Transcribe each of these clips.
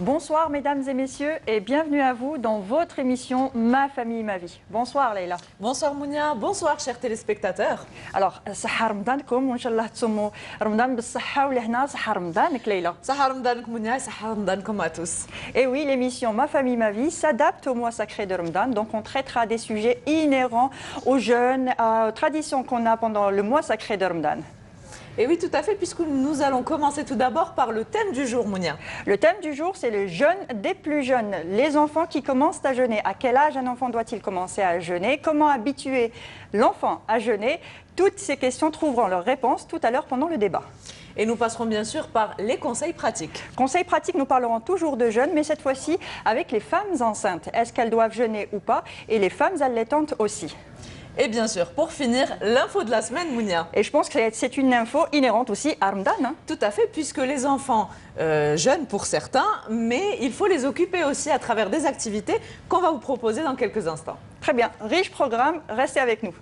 Bonsoir mesdames et messieurs et bienvenue à vous dans votre émission Ma famille, ma vie. Bonsoir Leïla. Bonsoir Mounia, bonsoir chers téléspectateurs. Alors, صحة رمضانكم وإن شاء الله تصوموا رمضان بالصحة ولهنا صحة رمضانك Leïla. صحة رمضانك Mounia et صحة رمضانكم à tous. Et oui, l'émission Ma famille, ma vie s'adapte au mois sacré de Ramadan. Donc on traitera des sujets inhérents aux jeûnes, aux traditions qu'on a pendant le mois sacré de Ramadan. Et oui, tout à fait, puisque nous allons commencer tout d'abord par le thème du jour, Mounia. Le thème du jour, c'est le jeûne des plus jeunes, les enfants qui commencent à jeûner. À quel âge un enfant doit-il commencer à jeûner? Comment habituer l'enfant à jeûner? Toutes ces questions trouveront leur réponse tout à l'heure pendant le débat. Et nous passerons bien sûr par les conseils pratiques. Conseils pratiques, nous parlerons toujours de jeûne, mais cette fois-ci avec les femmes enceintes. Est-ce qu'elles doivent jeûner ou pas? Et les femmes allaitantes aussi. Et bien sûr, pour finir, l'info de la semaine, Mounia. Et je pense que c'est une info inhérente aussi à Ramadan. Hein. Tout à fait, puisque les enfants jeûnent pour certains, mais il faut les occuper aussi à travers des activités qu'on va vous proposer dans quelques instants. Très bien, riche programme, restez avec nous.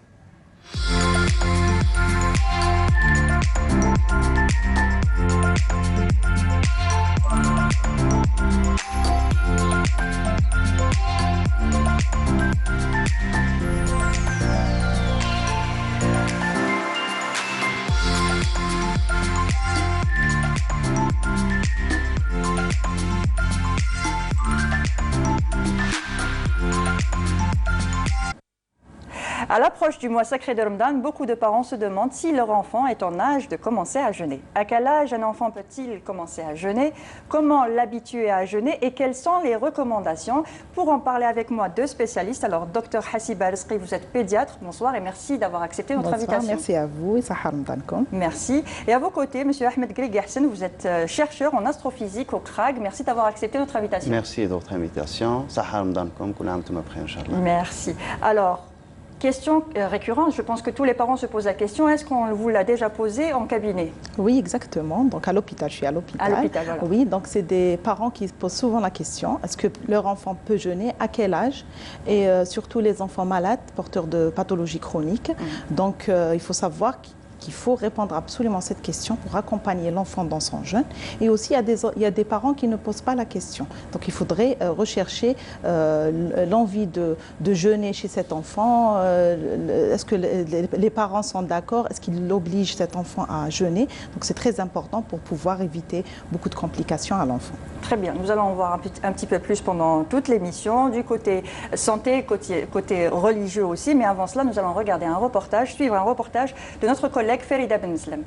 À l'approche du mois sacré de Ramadan, beaucoup de parents se demandent si leur enfant est en âge de commencer à jeûner. À quel âge un enfant peut-il commencer à jeûner? Comment l'habituer à jeûner? Et quelles sont les recommandations? Pour en parler avec moi, deux spécialistes. Alors, Dr Hassiba Rizqi, vous êtes pédiatre. Bonsoir et merci d'avoir accepté notre invitation. Merci à vous et Sahar Ramadankom. Merci. Et à vos côtés, Monsieur Ahmed Grigahsen, vous êtes chercheur en astrophysique au CRAG. Merci d'avoir accepté notre invitation. Merci de votre invitation. Sahar Ramadankom, kul aam après, Inch'Allah. Merci. Alors, question récurrente, je pense que tous les parents se posent la question, est-ce qu'on vous l'a déjà posée en cabinet? Oui, exactement. Donc à l'hôpital, je suis à l'hôpital. À l'hôpital, voilà. Oui, donc c'est des parents qui se posent souvent la question, est-ce que leur enfant peut jeûner, à quel âge? Et surtout les enfants malades, porteurs de pathologies chroniques. Donc il faut savoir qu'il faut répondre absolument à cette question pour accompagner l'enfant dans son jeûne. Et aussi, il y a des parents qui ne posent pas la question. Donc, il faudrait rechercher l'envie de jeûner chez cet enfant. Est-ce que les parents sont d'accord? Est-ce qu'ils obligent cet enfant à jeûner? Donc, c'est très important pour pouvoir éviter beaucoup de complications à l'enfant. Très bien. Nous allons en voir un petit peu plus pendant toute l'émission, du côté santé, côté religieux aussi. Mais avant cela, nous allons regarder un reportage, suivre un reportage de notre collègue Ferida Benslem.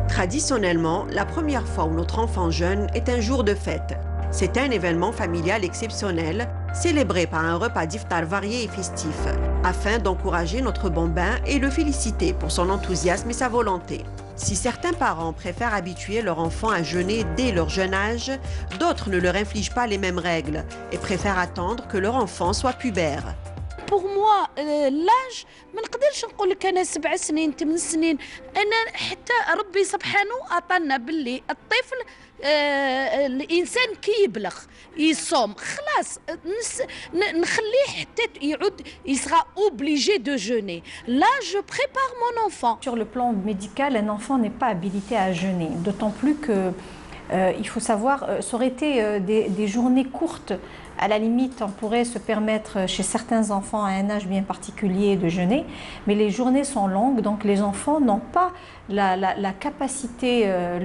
Traditionnellement, la première fois où notre enfant jeûne est un jour de fête. C'est un événement familial exceptionnel, célébré par un repas d'iftar varié et festif, afin d'encourager notre bambin et le féliciter pour son enthousiasme et sa volonté. Si certains parents préfèrent habituer leur enfant à jeûner dès leur jeune âge, d'autres ne leur infligent pas les mêmes règles et préfèrent attendre que leur enfant soit pubère. Pour moi l'âge ما نقدرش نقول لك انا 7 سنين 8 سنين انا حتى ربي سبحانه عطانا باللي الطفل الانسان كي يبلغ يصوم خلاص نخليه حتى يعود il sera obligé de jeûner. Là je prépare mon enfant. Sur le plan médical, un enfant n'est pas habilité à jeûner, d'autant plus que il faut savoir, ça aurait été des journées courtes. À la limite, on pourrait se permettre chez certains enfants à un âge bien particulier de jeûner, mais les journées sont longues, donc les enfants n'ont pas la capacité,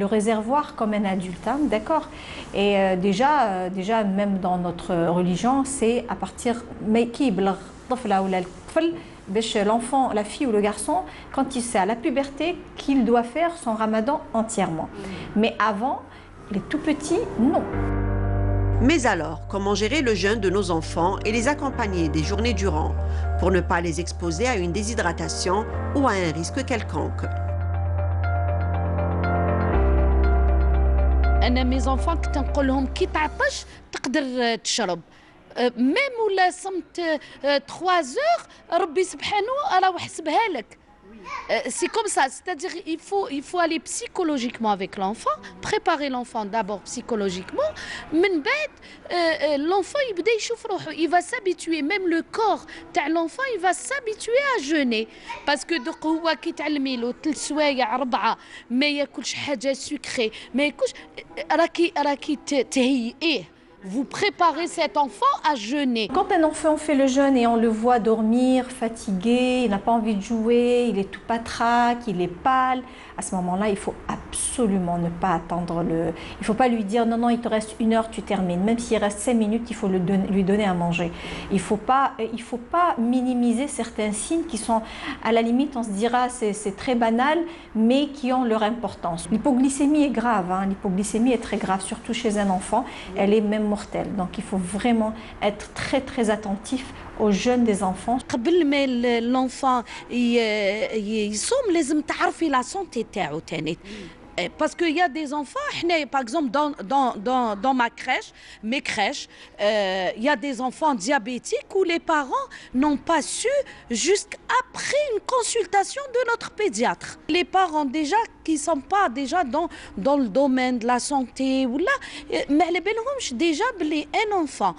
le réservoir comme un adulte, hein, d'accord? Et déjà, même dans notre religion, c'est à partir l'enfant, la fille ou le garçon, quand il est à la puberté, qu'il doit faire son ramadan entièrement. Mais avant, les tout petits, non. Mais alors, comment gérer le jeûne de nos enfants et les accompagner des journées durant pour ne pas les exposer à une déshydratation ou à un risque quelconque? أنا mes enfants كنت نقول لهم كي تعطش تقدر تشرب. ميم ولا صمت 3 heures ربي سبحانه راه حسبها لك. C'est comme ça, c'est-à-dire il faut aller psychologiquement avec l'enfant, préparer l'enfant d'abord psychologiquement, l'enfant il va s'habituer, même le corps de l'enfant il va s'habituer à jeûner parce que هو كي تعلمي له 3 سوايع 4 ما ياكلش حاجه سكري ما ياكلش راكي تهيئيه. Vous préparez cet enfant à jeûner. Quand un enfant fait le jeûne et on le voit dormir, fatigué, il n'a pas envie de jouer, il est tout patraque, il est pâle, à ce moment-là, il faut absolument ne pas attendre il ne faut pas lui dire non, il te reste 1 heure, tu termines. Même s'il reste 5 minutes, il faut lui donner à manger. Il faut pas minimiser certains signes qui sont, à la limite, on se dira c'est très banal, mais qui ont leur importance. L'hypoglycémie est grave, hein. L'hypoglycémie est très grave, surtout chez un enfant. Elle est même mortelle. Donc il faut vraiment être très très attentif aux jeunes des enfants. قبل ما l'enfant يصوم لازم تعرفي la santé تاعو تاني. Parce qu'il y a des enfants, par exemple dans mes crèches, il y a des enfants diabétiques où les parents n'ont pas su jusqu'après une consultation de notre pédiatre. Les parents déjà qui ne sont pas déjà dans le domaine de la santé ou là, mais على بالهمش déjà بلي un enfant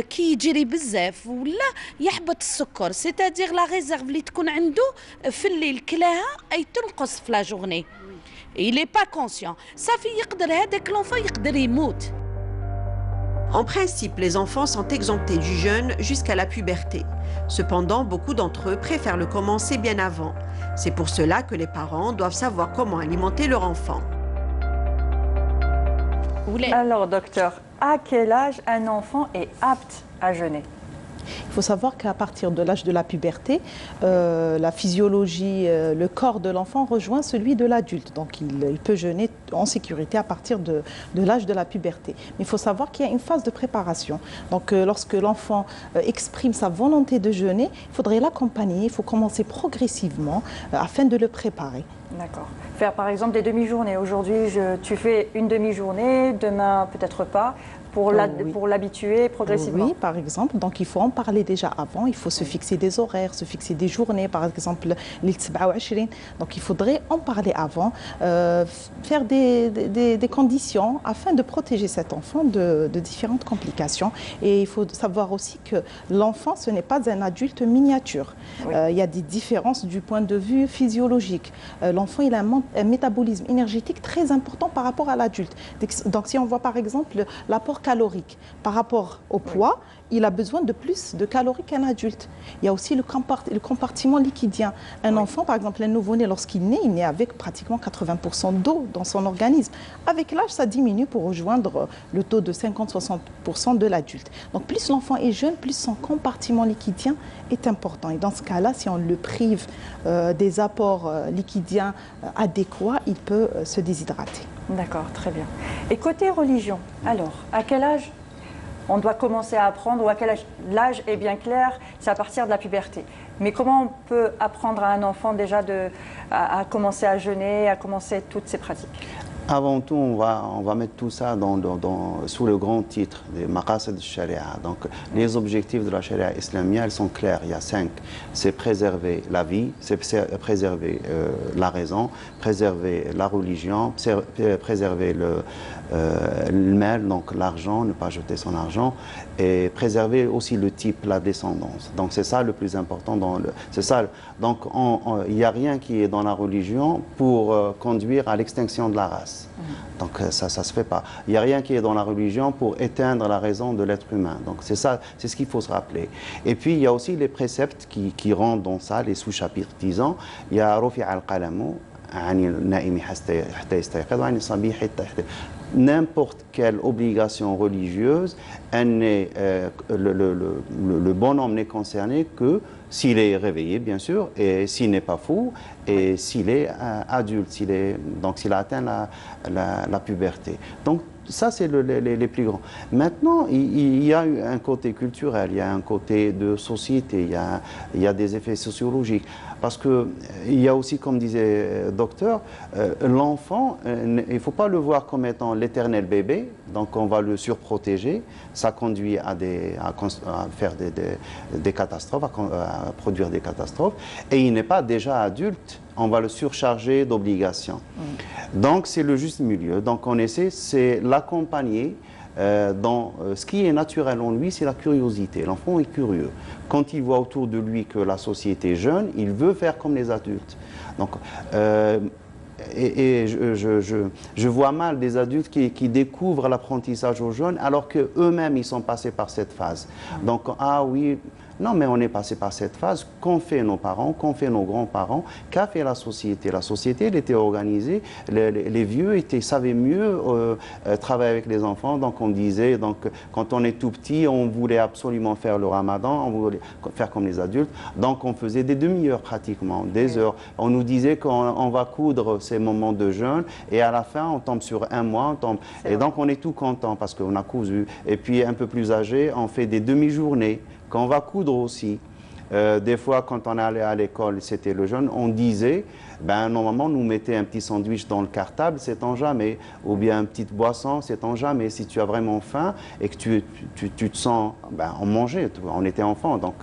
qui يجري بزاف ولا يحبط السكر، c'est-à-dire la réserve اللي تكون عنده في الليل كلاها أي تنقص في la journée. Il n'est pas conscient. صافي يقدر هذاك l'enfant يقدر يموت. En principe, les enfants sont exemptés du jeûne jusqu'à la puberté. Cependant, beaucoup d'entre eux préfèrent le commencer bien avant. C'est pour cela que les parents doivent savoir comment alimenter leur enfant. Alors, docteur, à quel âge un enfant est apte à jeûner? Il faut savoir qu'à partir de l'âge de la puberté, la physiologie, le corps de l'enfant rejoint celui de l'adulte. Donc il peut jeûner en sécurité à partir de l'âge de la puberté. Mais il faut savoir qu'il y a une phase de préparation. Donc lorsque l'enfant exprime sa volonté de jeûner, il faudrait l'accompagner, il faut commencer progressivement afin de le préparer. D'accord. Faire par exemple des demi-journées. Aujourd'hui, tu fais une demi-journée, demain peut-être pas. Pour l'habituer progressivement. Oui, par exemple. Donc, il faut en parler déjà avant. Il faut se fixer des horaires, se fixer des journées. Par exemple, les 27. Donc, il faudrait en parler avant, faire des conditions afin de protéger cet enfant de différentes complications. Et il faut savoir aussi que l'enfant, ce n'est pas un adulte miniature. Oui. Il y a des différences du point de vue physiologique. L'enfant, il a un métabolisme énergétique très important par rapport à l'adulte. Donc, si on voit par exemple l'apport calorique par rapport au poids, il a besoin de plus de calories qu'un adulte. Il y a aussi le compartiment liquidien. Un enfant, par exemple, un nouveau-né, lorsqu'il naît, il naît avec pratiquement 80% d'eau dans son organisme. Avec l'âge, ça diminue pour rejoindre le taux de 50-60% de l'adulte. Donc, plus l'enfant est jeune, plus son compartiment liquidien est important. Et dans ce cas-là, si on le prive des apports liquidiens adéquats, il peut se déshydrater. D'accord, très bien. Et côté religion, alors, à quel âge on doit commencer à apprendre, ou à quel âge? L'âge est bien clair, c'est à partir de la puberté. Mais comment on peut apprendre à un enfant déjà à commencer à jeûner, à commencer toutes ces pratiques? Avant tout, on va mettre tout ça sous le grand titre des maqasid al-sharia. Donc, les objectifs de la sharia islamique, elles sont clairs. Il y a 5. C'est préserver la vie, c'est préserver la raison, préserver la religion, préserver le mal, donc l'argent, ne pas jeter son argent, et préserver aussi le type, la descendance. Donc, c'est ça le plus important. C'est ça. Donc, il n'y a rien qui est dans la religion pour conduire à l'extinction de la race. Donc ça ne se fait pas. Il n'y a rien qui est dans la religion pour éteindre la raison de l'être humain. Donc c'est ça, c'est ce qu'il faut se rappeler. Et puis il y a aussi les préceptes qui rentrent dans ça, les sous-chapitres disant, il y a Rufi al-Qalamu, n'importe quelle obligation religieuse, le bonhomme n'est concerné que s'il est réveillé, bien sûr, et s'il n'est pas fou, et s'il est adulte, s'il a atteint la puberté. Donc, ça, c'est les plus grands. Maintenant, il y a un côté culturel, il y a un côté de société, il y a des effets sociologiques. Parce qu'il y a aussi, comme disait le docteur, l'enfant, il ne faut pas le voir comme étant l'éternel bébé, donc on va le surprotéger. Ça conduit à faire des catastrophes, à produire des catastrophes. Et il n'est pas déjà adulte, on va le surcharger d'obligations. Donc c'est le juste milieu. Donc on essaie, c'est l'accompagner. Dans ce qui est naturel en lui, c'est la curiosité. L'enfant est curieux. Quand il voit autour de lui que la société est jeune, il veut faire comme les adultes. Donc, je vois mal des adultes qui découvrent l'apprentissage aux jeunes alors qu'eux-mêmes, ils sont passés par cette phase. Donc, ah oui... Non, mais on est passé par cette phase. Qu'ont fait nos parents, qu'ont fait nos grands-parents, qu'a fait la société? La société, elle était organisée. Les vieux savaient mieux travailler avec les enfants. Donc, on disait, quand on est tout petit, on voulait absolument faire le ramadan, on voulait faire comme les adultes. Donc, on faisait des demi-heures pratiquement, des heures. On nous disait qu'on va coudre ces moments de jeûne et à la fin, on tombe sur un mois. Et donc, on est tout content parce qu'on a cousu. Et puis, un peu plus âgé, on fait des demi-journées. Quand on va coudre aussi, des fois, quand on allait à l'école, c'était le jeûne, on disait, normalement, nous mettait un petit sandwich dans le cartable, c'est en jamais, ou bien une petite boisson, c'est en jamais. Si tu as vraiment faim et que tu te sens, on mangeait, on était enfant, donc,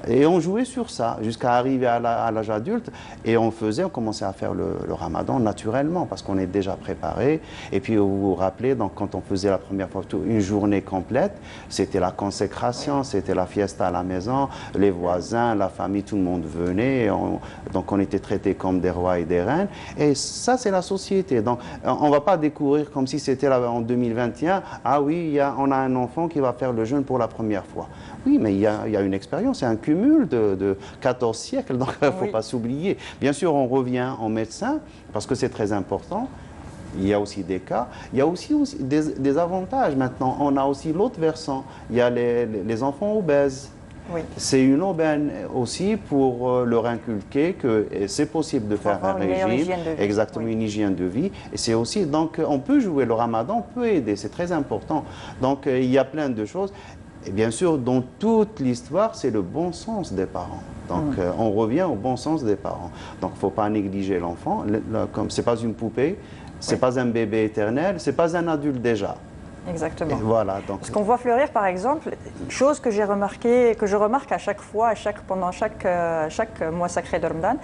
et on jouait sur ça jusqu'à arriver à l'âge adulte, et on commençait à faire le ramadan naturellement, parce qu'on est déjà préparé. Et puis, vous vous rappelez, donc, quand on faisait la première fois une journée complète, c'était la consécration, c'était la fiesta à la maison, les voisins, la famille, tout le monde venait, donc on était traités comme des rois et des reines, et ça c'est la société. Donc on ne va pas découvrir comme si c'était en 2021, ah oui, on a un enfant qui va faire le jeûne pour la première fois. Oui, mais il y a une expérience, c'est un cumul de 14 siècles, donc il ne faut pas s'oublier. Bien sûr, on revient en médecin, parce que c'est très important. Il y a aussi des cas. Il y a aussi des avantages maintenant. On a aussi l'autre versant. Il y a les enfants obèses. Oui. C'est une aubaine aussi pour leur inculquer que c'est possible de faire un régime, exactement, une hygiène de vie. Et c'est aussi, donc on peut jouer, le ramadan peut aider, c'est très important. Donc il y a plein de choses. Et bien sûr, dans toute l'histoire, c'est le bon sens des parents. Donc on revient au bon sens des parents. Donc il ne faut pas négliger l'enfant. Comme ce n'est pas une poupée, ce n'est pas un bébé éternel, ce n'est pas un adulte déjà. Exactement. Et voilà, donc... Ce qu'on voit fleurir, par exemple, chose que j'ai remarqué, que je remarque à chaque fois, pendant chaque mois sacré de Ramadan,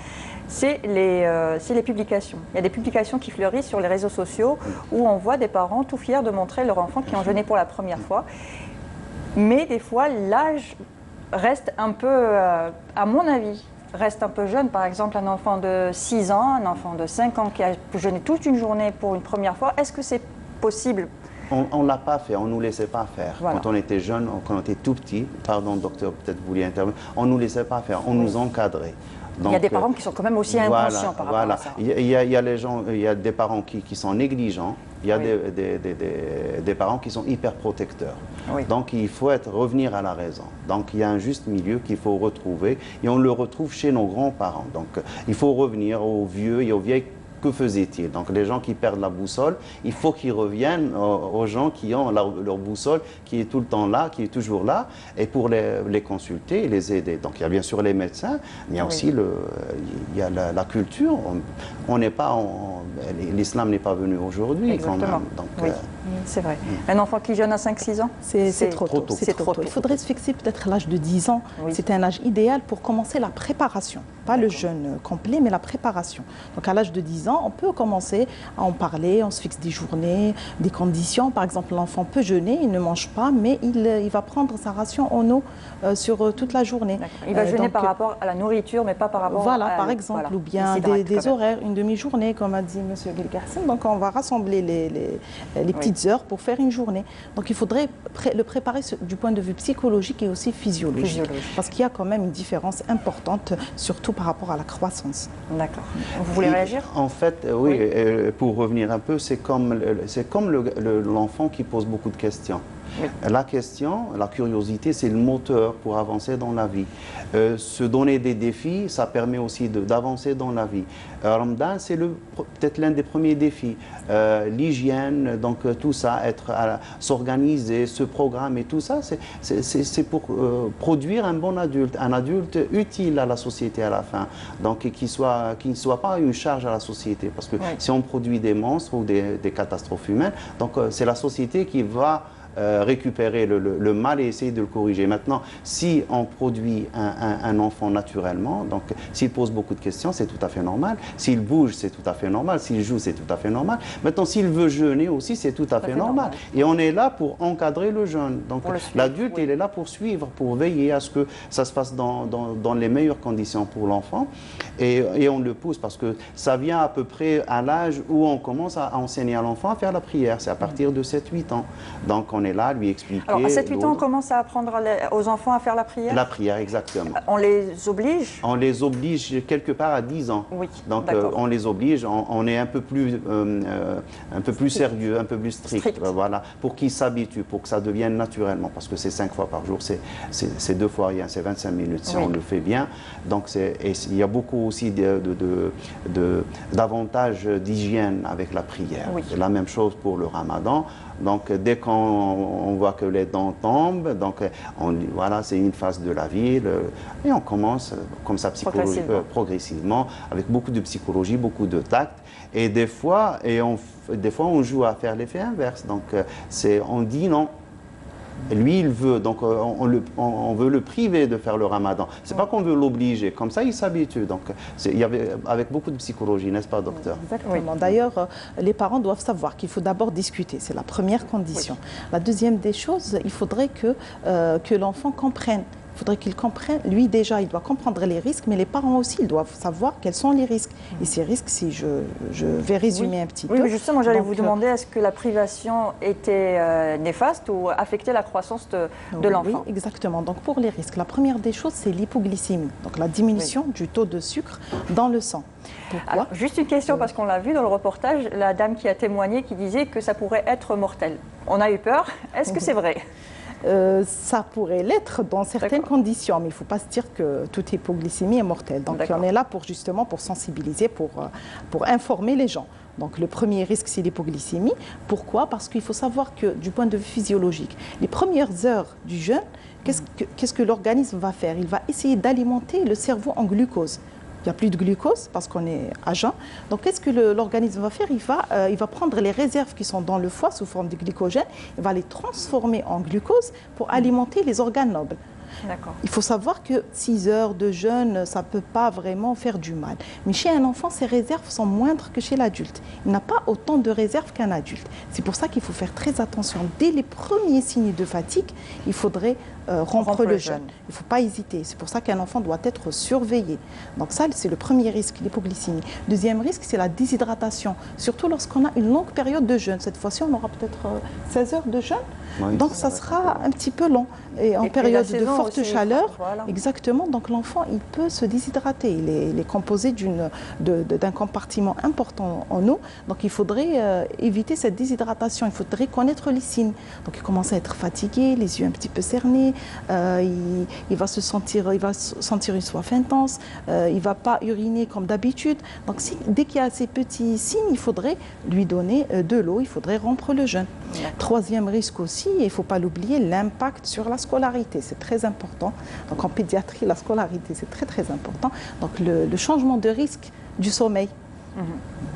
c'est les publications. Il y a des publications qui fleurissent sur les réseaux sociaux où on voit des parents tout fiers de montrer leur enfant qui ont jeûné pour la première fois. Mais des fois, l'âge reste un peu, à mon avis, reste un peu jeune. Par exemple, un enfant de 6 ans, un enfant de 5 ans qui a jeûné toute une journée pour une première fois, est-ce que c'est possible ? On ne l'a pas fait, on ne nous laissait pas faire. Voilà. Quand on était jeune, quand on était tout petit, pardon docteur, peut-être vous vouliez intervenir, on ne nous laissait pas faire, on nous encadrait. Donc, il y a des parents qui sont quand même aussi inconscients par rapport à ça. Il y a des parents qui sont négligents, il y a des parents qui sont hyper protecteurs. Oui. Donc il faut revenir à la raison. Donc il y a un juste milieu qu'il faut retrouver et on le retrouve chez nos grands-parents. Donc il faut revenir aux vieux et aux vieilles. Que faisaient-ils? Donc les gens qui perdent la boussole, il faut qu'ils reviennent aux gens qui ont leur boussole, qui est tout le temps là, qui est toujours là, et pour les consulter et les aider. Donc il y a bien sûr les médecins, mais il y a aussi il y a la culture. On n'est pas, l'islam n'est pas venu aujourd'hui. Exactement. Oui. C'est vrai. Un enfant qui jeûne à 5-6 ans, c'est trop tôt. C'est trop tôt. Il faudrait se fixer peut-être l'âge de 10 ans. Oui. C'est un âge idéal pour commencer la préparation. Pas le jeûne complet, mais la préparation. Donc à l'âge de 10 ans, on peut commencer à en parler, on se fixe des journées, des conditions. Par exemple, l'enfant peut jeûner, il ne mange pas, mais il va prendre sa ration en eau sur toute la journée. Il va jeûner par rapport à la nourriture, mais pas par rapport à... par exemple, ou bien des horaires, une demi-journée, comme a dit M. Guelgarsen. Donc on va rassembler les petites heures pour faire une journée. Donc il faudrait le préparer du point de vue psychologique et aussi physiologique. Parce qu'il y a quand même une différence importante, surtout par rapport à la croissance. D'accord. Vous voulez réagir? En fait, oui. Pour revenir un peu, c'est comme l'enfant qui pose beaucoup de questions. La question, la curiosité, c'est le moteur pour avancer dans la vie. Se donner des défis, ça permet aussi d'avancer dans la vie. Ramadan, c'est peut-être l'un des premiers défis. L'hygiène, donc tout ça, s'organiser, se programmer, tout ça, c'est pour produire un bon adulte, un adulte utile à la société à la fin, donc qui ne soit pas une charge à la société. Parce que si on produit des monstres ou des catastrophes humaines, donc c'est la société qui va récupérer le mal et essayer de le corriger. Maintenant, si on produit un enfant naturellement, donc s'il pose beaucoup de questions, c'est tout à fait normal. S'il bouge, c'est tout à fait normal. S'il joue, c'est tout à fait normal. Maintenant, s'il veut jeûner aussi, c'est tout à fait normal. Et on est là pour encadrer le jeûne. Donc l'adulte, il est là pour suivre, pour veiller à ce que ça se passe dans les meilleures conditions pour l'enfant. Et on le pousse parce que ça vient à peu près à l'âge où on commence à enseigner à l'enfant à faire la prière. C'est à partir de 7-8 ans. Donc on est là à lui expliquer. Alors à 7-8 ans, on commence à apprendre aux enfants à faire la prière? La prière, exactement. On les oblige? On les oblige quelque part à 10 ans. Oui, donc on les oblige, on est un peu plus sérieux, un peu plus strict. Voilà, pour qu'ils s'habituent, pour que ça devienne naturellement. Parce que c'est 5 fois par jour, c'est 2 fois rien, c'est 25 minutes si on le fait bien. Donc il y a beaucoup aussi d'avantages d'hygiène avec la prière. C'est la même chose pour le Ramadan. Donc, dès qu'on voit que les dents tombent, donc voilà, c'est une phase de la vie. Et on commence comme ça progressivement, avec beaucoup de psychologie, beaucoup de tact. Et des fois, on joue à faire l'effet inverse. Donc, on dit non. Lui, il veut, donc on veut le priver de faire le Ramadan. C'est pas qu'on veut l'obliger, comme ça il s'habitue. Donc il y avait avec beaucoup de psychologie, n'est-ce pas, docteur? Exactement. D'ailleurs, les parents doivent savoir qu'il faut d'abord discuter. C'est la première condition. La deuxième des choses, il faudrait que l'enfant comprenne. Il faudrait qu'il comprenne, lui déjà, il doit comprendre les risques, mais les parents aussi, ils doivent savoir quels sont les risques. Et ces risques, si je vais résumer un petit peu. Oui, mais justement, j'allais vous demander, est-ce que la privation était néfaste ou affectait la croissance de l'enfant? Oui, exactement. Donc pour les risques, la première des choses, c'est l'hypoglycémie, donc la diminution du taux de sucre dans le sang. Pourquoi? Alors, juste une question, parce qu'on l'a vu dans le reportage, la dame qui a témoigné qui disait que ça pourrait être mortel. On a eu peur. Est-ce que c'est vrai? Ça pourrait l'être dans certaines conditions, mais il ne faut pas se dire que toute hypoglycémie est mortelle. Donc on est là justement pour sensibiliser, pour informer les gens. Donc le premier risque, c'est l'hypoglycémie. Pourquoi? Parce qu'il faut savoir que du point de vue physiologique, les premières heures du jeûne, qu'est-ce que l'organisme va faire? Il va essayer d'alimenter le cerveau en glucose. Il n'y a plus de glucose parce qu'on est à jeun. Donc, qu'est-ce que l'organisme va faire? Il va prendre les réserves qui sont dans le foie sous forme de glycogène, il va les transformer en glucose pour alimenter les organes nobles. Il faut savoir que 6 heures de jeûne, ça ne peut pas vraiment faire du mal. Mais chez un enfant, ces réserves sont moindres que chez l'adulte. Il n'a pas autant de réserves qu'un adulte. C'est pour ça qu'il faut faire très attention. Dès les premiers signes de fatigue, il faudrait rompre le jeûne. Il ne faut pas hésiter. C'est pour ça qu'un enfant doit être surveillé. Donc ça, c'est le premier risque, l'hypoglycémie. Deuxième risque, c'est la déshydratation. Surtout lorsqu'on a une longue période de jeûne. Cette fois-ci, on aura peut-être 16 heures de jeûne. Oui, donc ça sera un petit peu long. Et en période de forte chaleur, exactement, donc l'enfant, il peut se déshydrater. Il est composé d'un compartiment important en eau. Donc il faudrait éviter cette déshydratation. Il faudrait connaître les signes. Donc il commence à être fatigué, les yeux un petit peu cernés. Il va sentir une soif intense. Il ne va pas uriner comme d'habitude. Donc dès qu'il y a ces petits signes, il faudrait lui donner de l'eau. Il faudrait rompre le jeûne. Troisième risque aussi, il ne faut pas l'oublier, l'impact sur la scolarité. C'est très important. Donc en pédiatrie, la scolarité, c'est très très important. Donc le changement de risque du sommeil.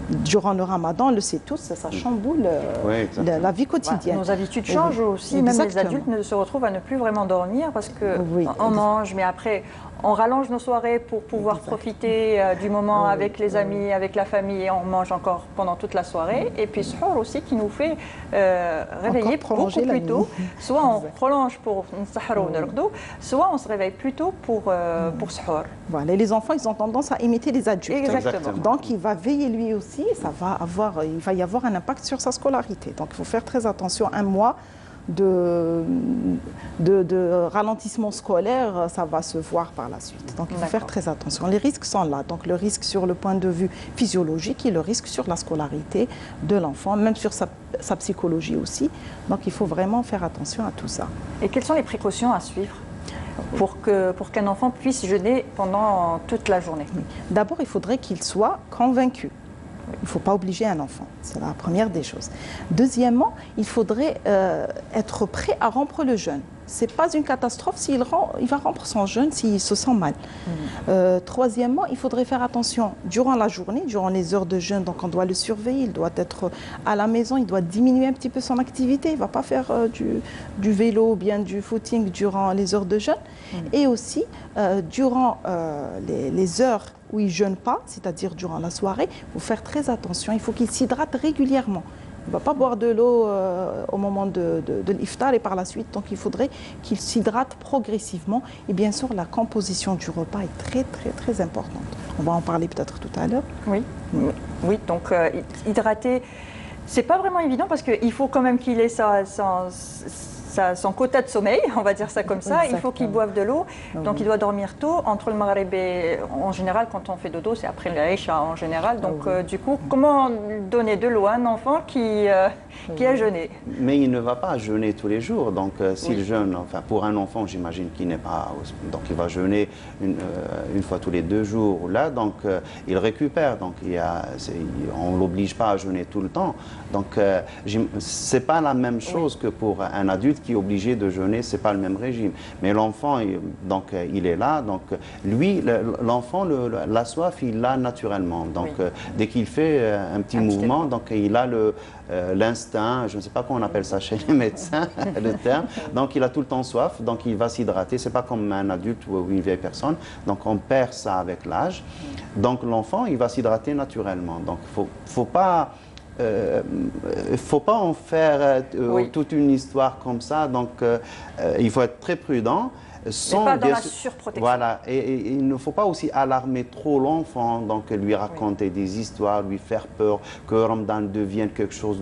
Durant le Ramadan, on le sait tous, ça chamboule la vie quotidienne. Nos habitudes changent aussi. Même les adultes se retrouvent à ne plus vraiment dormir parce qu'on mange, mais après, on rallonge nos soirées pour pouvoir profiter du moment avec les amis, avec la famille, et on mange encore pendant toute la soirée. Et puis suhour aussi qui nous fait réveiller beaucoup plus tôt. Soit on prolonge pour soit on se réveille plus tôt pour suhour. Voilà, et les enfants, ils ont tendance à imiter les adultes. Exactement. Donc il va veiller lui aussi, il va y avoir un impact sur sa scolarité. Donc il faut faire très attention. Un mois, de ralentissement scolaire, ça va se voir par la suite. Donc il faut faire très attention. Les risques sont là. Donc le risque sur le point de vue physiologique et le risque sur la scolarité de l'enfant, même sur sa psychologie aussi. Donc il faut vraiment faire attention à tout ça. Et quelles sont les précautions à suivre pour qu'un enfant puisse jeûner pendant toute la journée? D'abord, il faudrait qu'il soit convaincu. Il ne faut pas obliger un enfant, c'est la première des choses. Deuxièmement, il faudrait être prêt à rompre le jeûne. Ce n'est pas une catastrophe s'il va rompre son jeûne s'il se sent mal. Troisièmement, il faudrait faire attention durant la journée, durant les heures de jeûne, donc on doit le surveiller, il doit être à la maison, il doit diminuer un petit peu son activité, il ne va pas faire du vélo ou bien du footing durant les heures de jeûne. Et aussi, durant les heures où il ne jeûne pas, c'est-à-dire durant la soirée, il faut faire très attention, il faut qu'il s'hydrate régulièrement. Il ne va pas boire de l'eau au moment de l'iftar et par la suite. Donc il faudrait qu'il s'hydrate progressivement. Et bien sûr, la composition du repas est très, très, très importante. On va en parler peut-être tout à l'heure. Oui, donc hydrater, c'est pas vraiment évident parce qu'il faut quand même qu'il ait son quota de sommeil, on va dire ça comme ça. Exactement. Il faut qu'il boive de l'eau, donc il doit dormir tôt. Entre le maghrib et en général, quand on fait dodo, c'est après l'Aïcha en général. Donc du coup, comment donner de l'eau à un enfant qui a jeûné? Mais il ne va pas jeûner tous les jours. Donc s'il jeûne, enfin pour un enfant, j'imagine qu'il n'est pas, donc il va jeûner une fois tous les 2 jours là. Donc il récupère. Donc on l'oblige pas à jeûner tout le temps. Donc c'est pas la même chose que pour un adulte qui est obligé de jeûner, c'est pas le même régime. Mais l'enfant, donc il est là, donc lui, l'enfant, la soif, il l'a naturellement. Donc dès qu'il fait un petit mouvement, donc il a l'instinct, je ne sais pas comment on appelle ça chez les médecins, le terme. Donc il a tout le temps soif, donc il va s'hydrater. C'est pas comme un adulte ou une vieille personne. Donc on perd ça avec l'âge. Donc l'enfant, il va s'hydrater naturellement. Donc faut pas en faire toute une histoire comme ça, donc il faut être très prudent. Mais pas dans la surprotection. Voilà, et il ne faut pas aussi alarmer trop l'enfant, donc lui raconter des histoires, lui faire peur que Ramadan devienne quelque chose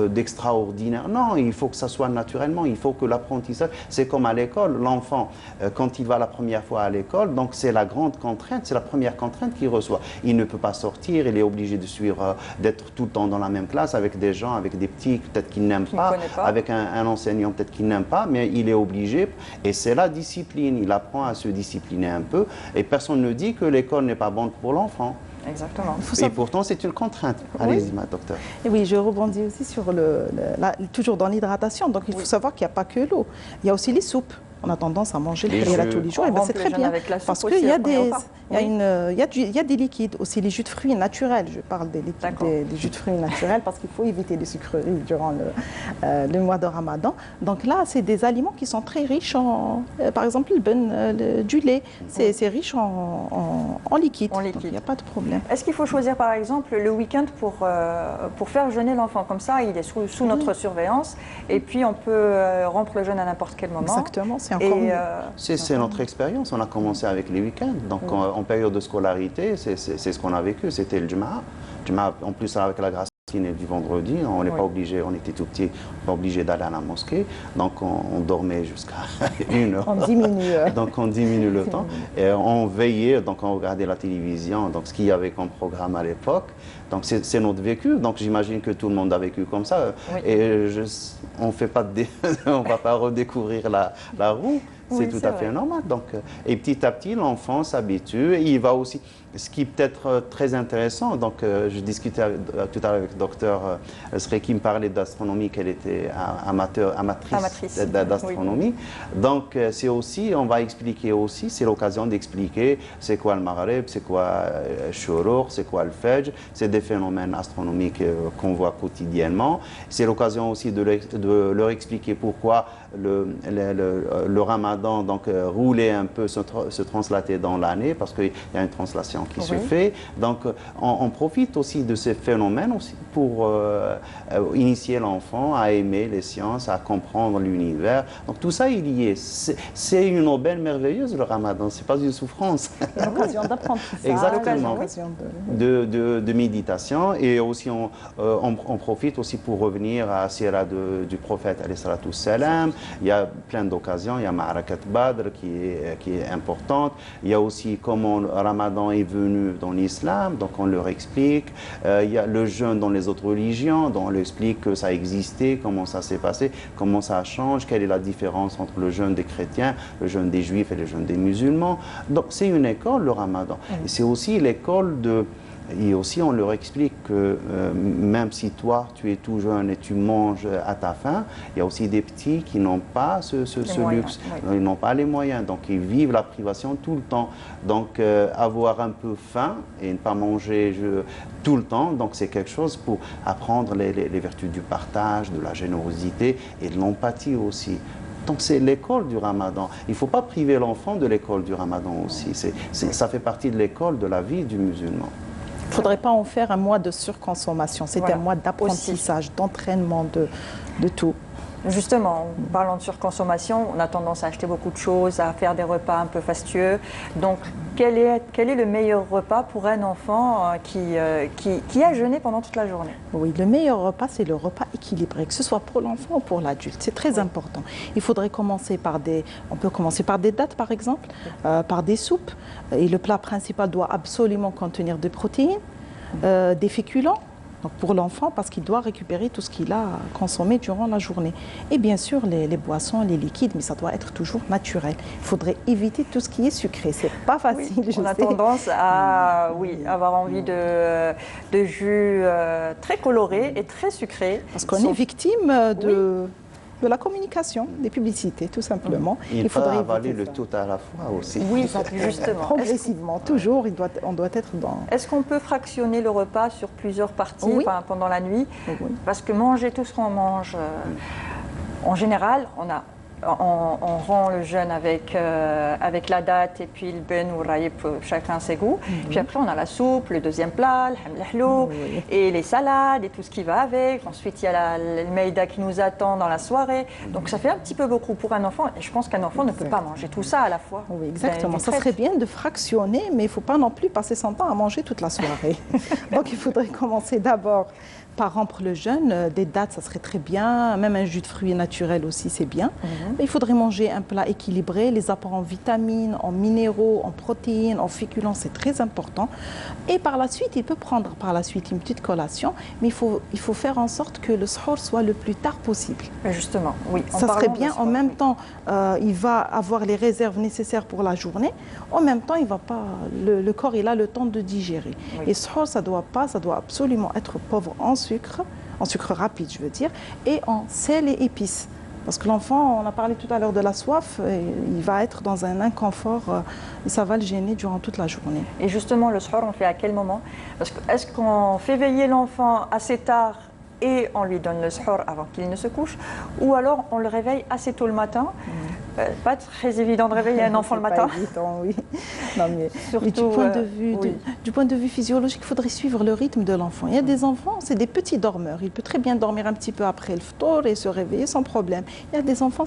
d'extraordinaire. Non, il faut que ça soit naturellement, il faut que l'apprentissage, c'est comme à l'école, l'enfant, quand il va la première fois à l'école, donc c'est la grande contrainte, c'est la première contrainte qu'il reçoit. Il ne peut pas sortir, il est obligé de suivre, d'être tout le temps dans la même classe avec des gens, avec des petits peut-être qu'il n'aime pas, avec un enseignant peut-être qu'il n'aime pas, mais il est obligé, et c'est la discipline, il apprend à se discipliner un peu et personne ne dit que l'école n'est pas bonne pour l'enfant. Exactement. Et pourtant c'est une contrainte. Allez-y, ma docteur. Et oui, je rebondis aussi sur toujours dans l'hydratation, donc il faut savoir qu'il n'y a pas que l'eau, il y a aussi les soupes. On a tendance à manger le là tous les jours, et ben c'est très bien parce qu'il y a des liquides, aussi les jus de fruits naturels. Je parle des liquides, des jus de fruits naturels parce qu'il faut éviter les sucreries durant le mois de Ramadan. Donc là, c'est des aliments qui sont très riches en, par exemple, du lait, c'est riche en liquide. Donc il n'y a pas de problème. Est-ce qu'il faut choisir par exemple le week-end pour faire jeûner l'enfant? Comme ça, il est sous notre surveillance et puis on peut rompre le jeûne à n'importe quel moment. Exactement. C'est notre expérience. On a commencé avec les week-ends. Donc, en période de scolarité, c'est ce qu'on a vécu. C'était le Juma. En plus, avec la grâce du vendredi, on n'est pas obligé, on était tout petit, pas obligé d'aller à la mosquée. Donc, on dormait jusqu'à 1 heure. On diminue. Donc, on diminue le temps. Et on veillait, donc on regardait la télévision, donc ce qu'il y avait comme programme à l'époque. Donc, c'est notre vécu. Donc, j'imagine que tout le monde a vécu comme ça. Et on ne va pas redécouvrir la roue. C'est tout à fait normal. Donc, et petit à petit, l'enfant s'habitue. Et il va aussi, ce qui peut être très intéressant, donc je discutais tout à l'heure avec le docteur Srey qui me parlait d'astronomie, qu'elle était amatrice d'astronomie. Donc, c'est aussi, on va expliquer aussi, c'est l'occasion d'expliquer c'est quoi le Maghreb, c'est quoi le Shuruq, c'est quoi le Fajr, c'est des phénomènes astronomiques qu'on voit quotidiennement. C'est l'occasion aussi de leur expliquer pourquoi le Ramadan ramadan, donc rouler un peu, se translater dans l'année, parce qu'il y a une translation qui se fait. Donc on profite aussi de ces phénomènes aussi pour initier l'enfant à aimer les sciences, à comprendre l'univers. Donc tout ça est lié. C'est une aubaine merveilleuse, le ramadan, c'est pas une souffrance. Une occasion d'apprentissage. Exactement. Une occasion De méditation, et aussi on profite aussi pour revenir à la sira du prophète alayhi salatu salam. Il y a plein d'occasions, il y a Ma'arakat Badr qui est importante, il y a aussi comment le Ramadan est venu dans l'islam, donc on leur explique, il y a le jeûne dans les autres religions, donc on leur explique que ça existait, comment ça s'est passé, comment ça change, quelle est la différence entre le jeûne des chrétiens, le jeûne des juifs et le jeûne des musulmans. Donc c'est une école, le Ramadan. Et c'est aussi l'école de... Et aussi, on leur explique que même si toi, tu es tout jeune et tu manges à ta faim, il y a aussi des petits qui n'ont pas ce luxe, ils n'ont pas les moyens, donc ils vivent la privation tout le temps. Donc avoir un peu faim et ne pas manger tout le temps, donc c'est quelque chose pour apprendre les vertus du partage, de la générosité et de l'empathie aussi. Donc c'est l'école du Ramadan. Il ne faut pas priver l'enfant de l'école du Ramadan aussi. Ça fait partie de l'école de la vie du musulman. Il ne faudrait pas en faire un mois de surconsommation. C'est un mois d'apprentissage, d'entraînement, de tout. Justement, en parlant de surconsommation, on a tendance à acheter beaucoup de choses, à faire des repas un peu fastueux. Donc, quel est le meilleur repas pour un enfant qui a jeûné pendant toute la journée? Oui, le meilleur repas, c'est le repas équilibré, que ce soit pour l'enfant ou pour l'adulte. C'est très important. Il faudrait commencer par on peut commencer par des dattes, par exemple, par des soupes. Et le plat principal doit absolument contenir des protéines, des féculents. Donc pour l'enfant, parce qu'il doit récupérer tout ce qu'il a consommé durant la journée. Et bien sûr, les boissons, les liquides, mais ça doit être toujours naturel. Il faudrait éviter tout ce qui est sucré. C'est pas facile, on a tendance à avoir envie de jus très colorés et très sucrés. Parce qu'on est victime de la communication, des publicités, tout simplement. Il faudrait avaler le tout à la fois aussi. Oui, justement. Progressivement, toujours, on doit être dans... Est-ce qu'on peut fractionner le repas sur plusieurs parties pendant la nuit? Parce que manger tout ce qu'on mange, en général, on rend le jeûne avec la date et puis le ben ou le raïb, chacun ses goûts. Puis après, on a la soupe, le deuxième plat, le hamlahlou, et les salades et tout ce qui va avec. Ensuite, il y a le maïda qui nous attend dans la soirée. Donc, ça fait un petit peu beaucoup pour un enfant. Et je pense qu'un enfant ne peut pas manger tout ça à la fois. Oui, exactement. Ça serait bien de fractionner, mais il ne faut pas non plus passer son temps à manger toute la soirée. Donc, il faudrait commencer d'abord par rompre le jeûne. Des dattes, ça serait très bien. Même un jus de fruits naturel aussi, c'est bien. Mais il faudrait manger un plat équilibré. Les apports en vitamines, en minéraux, en protéines, en féculents, c'est très important. Et par la suite, il peut prendre par la suite une petite collation. Mais il faut faire en sorte que le sahur soit le plus tard possible. Mais justement, oui. Ça serait bien. En même temps, il va avoir les réserves nécessaires pour la journée. En même temps, il va pas, le corps, il a le temps de digérer. Et sahur, ça doit absolument être pauvre en sucre rapide, je veux dire, et en sel et épices. Parce que l'enfant, on a parlé tout à l'heure de la soif, il va être dans un inconfort et ça va le gêner durant toute la journée. Et justement, le sahur, on fait à quel moment? Parce que est-ce qu'on fait veiller l'enfant assez tard et on lui donne le sahur avant qu'il ne se couche, ou alors on le réveille assez tôt le matin? Pas très évident de réveiller un enfant le matin. Pas évident, oui. Non, mais surtout du point de vue physiologique, il faudrait suivre le rythme de l'enfant. Il y a des enfants, c'est des petits dormeurs. Il peut très bien dormir un petit peu après le ftour et se réveiller sans problème. Il y a des enfants,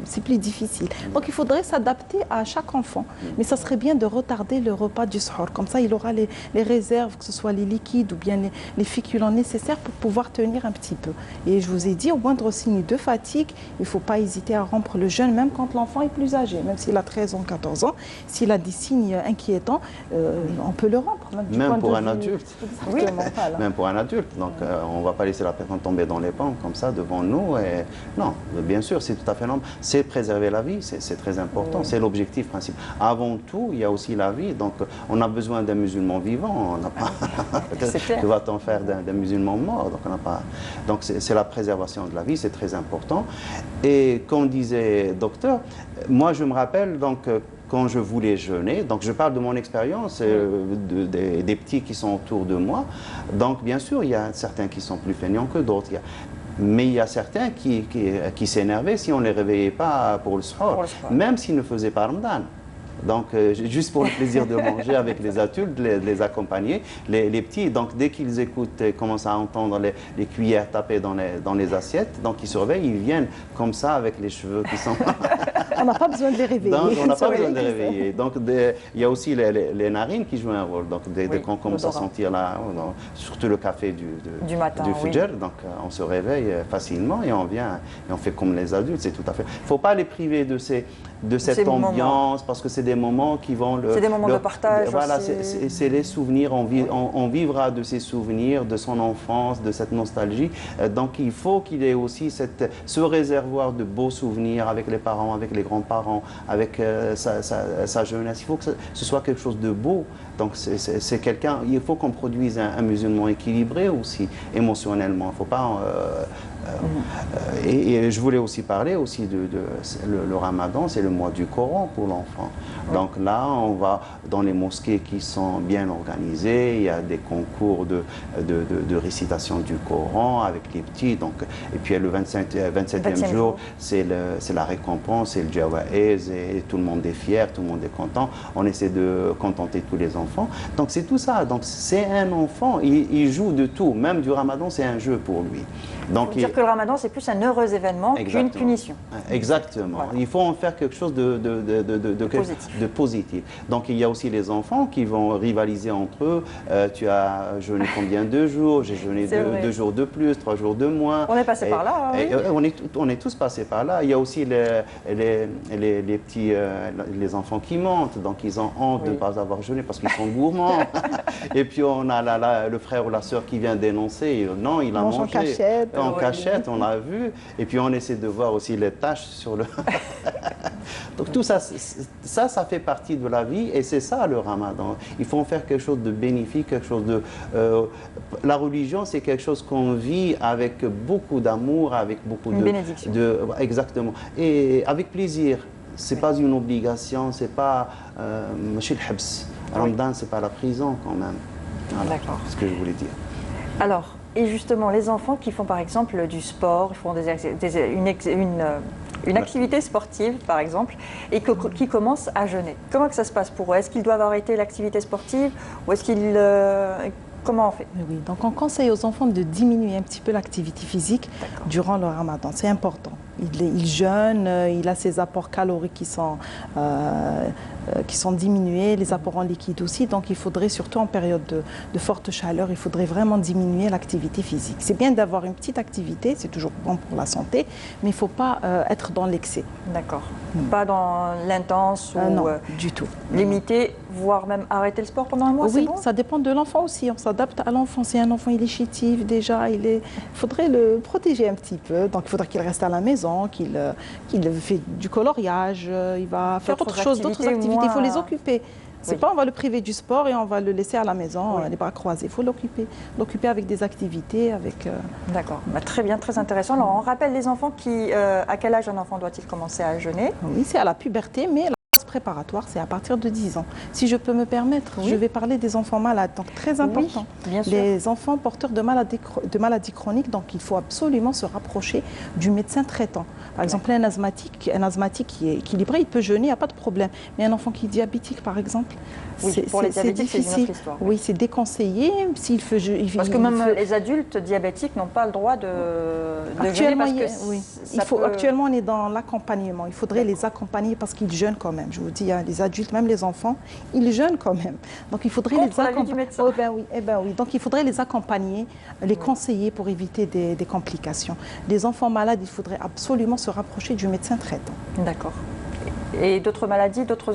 c'est plus difficile. Donc il faudrait s'adapter à chaque enfant. Mais ça serait bien de retarder le repas du sahur. Comme ça, il aura les réserves, que ce soit les liquides ou bien les féculents nécessaires pour pouvoir tenir un petit peu. Et je vous ai dit, au moindre signe de fatigue, il ne faut pas hésiter à rompre le jeûne, même quand l'enfant est plus âgé, même s'il a 13 ans, 14 ans, s'il a des signes inquiétants, on peut le rompre. Même pour un adulte. Oui, même pour un adulte. Donc, on ne va pas laisser la personne tomber dans les pommes comme ça devant nous. Et... Non, bien sûr, c'est tout à fait normal. C'est préserver la vie, c'est très important. C'est l'objectif principal. Avant tout, il y a aussi la vie. Donc, on a besoin d'un musulman vivant. On n'a pas... Que va-t-on faire d'un musulman mort? Donc, on n'a pas... Donc, c'est la préservation de la vie, c'est très important. Et comme disait docteur, moi, je me rappelle, donc, quand je voulais jeûner, donc je parle de mon expérience, des petits qui sont autour de moi. Donc, bien sûr, il y a certains qui sont plus feignants que d'autres. Mais il y a certains qui s'énervaient si on ne les réveillait pas pour le sport, même s'ils ne faisaient pas Ramadan. Donc, juste pour le plaisir de manger avec les adultes, les accompagner, les petits. Donc, dès qu'ils écoutent et commencent à entendre les cuillères taper dans les assiettes, donc ils se réveillent, ils viennent comme ça avec les cheveux qui sont... On n'a pas besoin de les réveiller. Donc, on n'a pas besoin de les réveiller. Donc, il y a aussi les narines qui jouent un rôle. Donc, dès qu'on commence à sentir, surtout le café du matin, du Fajr, donc on se réveille facilement et on vient et on fait comme les adultes. C'est tout à fait... Il ne faut pas les priver de cette ambiance, parce que c'est des moments qui vont... C'est des moments de partage voilà, aussi. c'est les souvenirs, on vivra de ces souvenirs, de son enfance, de cette nostalgie. Donc il faut qu'il ait aussi ce réservoir de beaux souvenirs avec les parents, avec les grands-parents, avec sa jeunesse. Il faut que ce soit quelque chose de beau. Donc c'est quelqu'un... Il faut qu'on produise un musulman équilibré aussi, émotionnellement. Il ne faut pas... et je voulais aussi parler aussi le Ramadan, c'est le mois du Coran pour l'enfant. Donc là, on va dans les mosquées qui sont bien organisées, il y a des concours de récitation du Coran avec les petits. Donc, et puis le 27e jour, c'est la récompense, c'est le Jawaïz, et tout le monde est fier, tout le monde est content. On essaie de contenter tous les enfants. Donc c'est tout ça. Donc c'est un enfant, il joue de tout. Même du Ramadan, c'est un jeu pour lui. Donc, il faut dire que le Ramadan, c'est plus un heureux événement qu'une punition. Exactement. Voilà. Il faut en faire quelque chose de positif. Donc, il y a aussi les enfants qui vont rivaliser entre eux. Tu as jeûné combien de jours? J'ai jeûné 2 jours de plus, 3 jours de moins. On est passé par là. Oui. On est tous passés par là. Il y a aussi les petits, les enfants qui mentent. Donc, ils ont honte de ne pas avoir jeûné parce qu'ils sont gourmands. Et puis, on a le frère ou la sœur qui vient dénoncer. Non, il a mangé. En cachette, on l'a vu. Et puis, on essaie de voir aussi les taches sur le... Donc, tout ça, ça fait partie de la vie. Et c'est ça, le Ramadan. Il faut en faire quelque chose de bénéfique, quelque chose de... la religion, c'est quelque chose qu'on vit avec beaucoup d'amour, avec beaucoup une bénédiction. Exactement. Et avec plaisir. C'est pas une obligation, c'est pas... Ramadan, c'est pas la prison, quand même. Voilà, d'accord. C'est ce que je voulais dire. Alors, et justement, les enfants qui font par exemple du sport, ils font une activité sportive par exemple, et qui commencent à jeûner. Comment que ça se passe pour eux? Est-ce qu'ils doivent arrêter l'activité sportive ou est-ce qu'ils... Comment on fait? Oui, donc on conseille aux enfants de diminuer un petit peu l'activité physique durant le Ramadan. C'est important. Il jeûne, il a ses apports caloriques qui sont diminués, les apports en liquide aussi. Donc il faudrait, surtout en période de forte chaleur, il faudrait vraiment diminuer l'activité physique. C'est bien d'avoir une petite activité, c'est toujours bon pour la santé, mais il ne faut pas être dans l'excès. D'accord. Pas dans l'intense ou... non, du tout. Limiter, voire même arrêter le sport pendant un mois, oui, c'est bon? Ça dépend de l'enfant aussi. On s'adapte à l'enfant. Si un enfant il est chétif déjà, il faudrait le protéger un petit peu. Donc il faudrait qu'il reste à la maison, qu'il fait du coloriage, il va faire autre chose, d'autres activités. Il faut les occuper. C'est pas on va le priver du sport et on va le laisser à la maison, les bras croisés. Il faut l'occuper avec des activités, avec... D'accord, très bien, très intéressant. Alors on rappelle les enfants à quel âge un enfant doit-il commencer à jeûner? Oui, c'est à la puberté, mais la phase préparatoire, c'est à partir de 10 ans. Si je peux me permettre, je vais parler des enfants malades, donc très important. Oui, bien sûr. Les enfants porteurs de maladies chroniques, donc il faut absolument se rapprocher du médecin traitant. Par exemple, un asthmatique qui est équilibré, il peut jeûner, il n'y a pas de problème. Mais un enfant qui est diabétique, par exemple, pour les diabétiques, c'est une autre histoire. Oui, c'est déconseillé. Parce que même les adultes diabétiques n'ont pas le droit de jeûner parce que actuellement, on est dans l'accompagnement. Il faudrait les accompagner parce qu'ils jeûnent quand même. Je vous dis, hein, les adultes, même les enfants, ils jeûnent quand même. Donc il faudrait les accompagner. Donc il faudrait les accompagner, les conseiller pour éviter des complications. Les enfants malades, il faudrait absolument se rapprocher du médecin traitant. D'accord. Et d'autres maladies, d'autres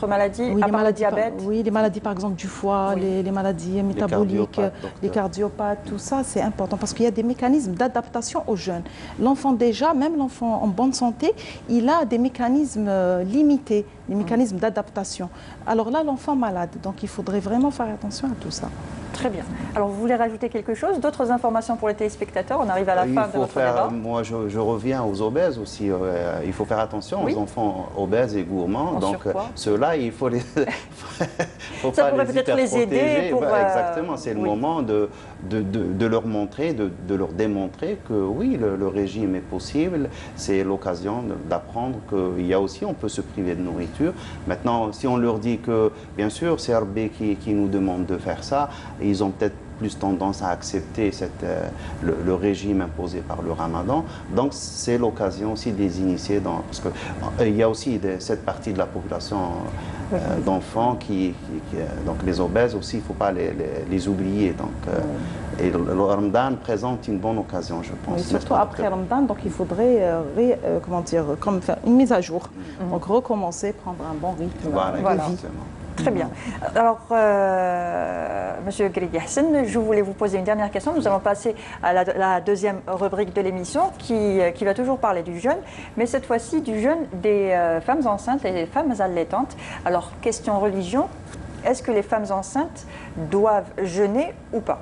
maladies, à part le diabète? Oui, les maladies par exemple du foie, les maladies métaboliques, les cardiopathes, tout ça c'est important parce qu'il y a des mécanismes d'adaptation aux jeunes. L'enfant déjà, même l'enfant en bonne santé, il a des mécanismes limités, des mécanismes d'adaptation. Alors là, l'enfant malade, donc il faudrait vraiment faire attention à tout ça. Très bien. Alors, vous voulez rajouter quelque chose? D'autres informations pour les téléspectateurs? On arrive à la fin de notre débat. Moi, je reviens aux obèses aussi. Il faut faire attention aux enfants obèses et gourmands. Donc, ceux-là, il faut les... faut ça pas pourrait peut-être les aider pour... Exactement, c'est le moment de leur montrer, de leur démontrer que oui, le régime est possible. C'est l'occasion d'apprendre qu'il y a aussi, on peut se priver de nourriture. Maintenant, si on leur dit que, bien sûr, c'est Rabbi qui nous demande de faire ça, ils ont peut-être plus tendance à accepter le régime imposé par le ramadan. Donc c'est l'occasion aussi de les initier parce qu'il y a aussi cette partie de la population d'enfants donc les obèses aussi, il ne faut pas les oublier. Donc, et le ramadan présente une bonne occasion, je pense. Oui, surtout après ramadan, donc il faudrait comment dire, comme faire une mise à jour. Donc recommencer, prendre un bon rythme de vie. Très bien. Alors, Monsieur Gridi Hassan, je voulais vous poser une dernière question. Nous allons passer à la deuxième rubrique de l'émission qui va toujours parler du jeûne, mais cette fois-ci du jeûne des femmes enceintes et des femmes allaitantes. Alors, question religion, est-ce que les femmes enceintes doivent jeûner ou pas?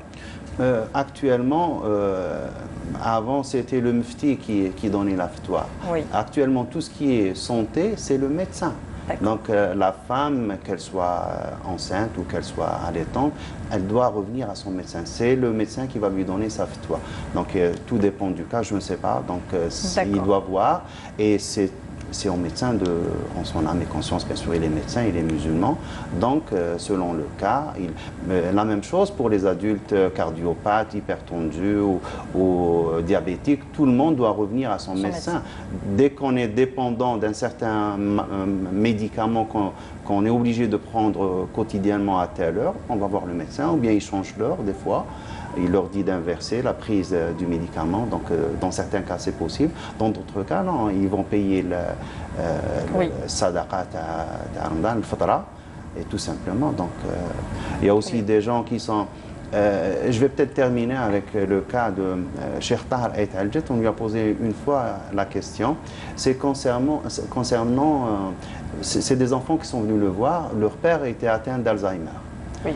Actuellement, avant c'était le mufti qui donnait la fatwa. Oui. Actuellement, tout ce qui est santé, c'est le médecin. Donc la femme, qu'elle soit enceinte ou qu'elle soit allaitante, elle doit revenir à son médecin. C'est le médecin qui va lui donner sa fatwa. Donc tout dépend du cas, je ne sais pas. Donc il doit voir et c'est au médecin en son âme et conscience, bien sûr, il est médecin, il est musulman. Donc, selon le cas, la même chose pour les adultes cardiopathes, hypertendus ou diabétiques, tout le monde doit revenir à son médecin. Dès qu'on est dépendant d'un certain médicament qu'on est obligé de prendre quotidiennement à telle heure, on va voir le médecin, ou bien il change l'heure des fois. Il leur dit d'inverser la prise du médicament, donc dans certains cas c'est possible, dans d'autres cas non, ils vont payer le sadaqat à Ramadan, le fatra, et tout simplement. Donc il y a aussi des gens qui sont... je vais peut-être terminer avec le cas de Cheikh Tahar Ait Aljet. On lui a posé une fois la question, c'est concernant c'est des enfants qui sont venus le voir, leur père était atteint d'Alzheimer. Oui.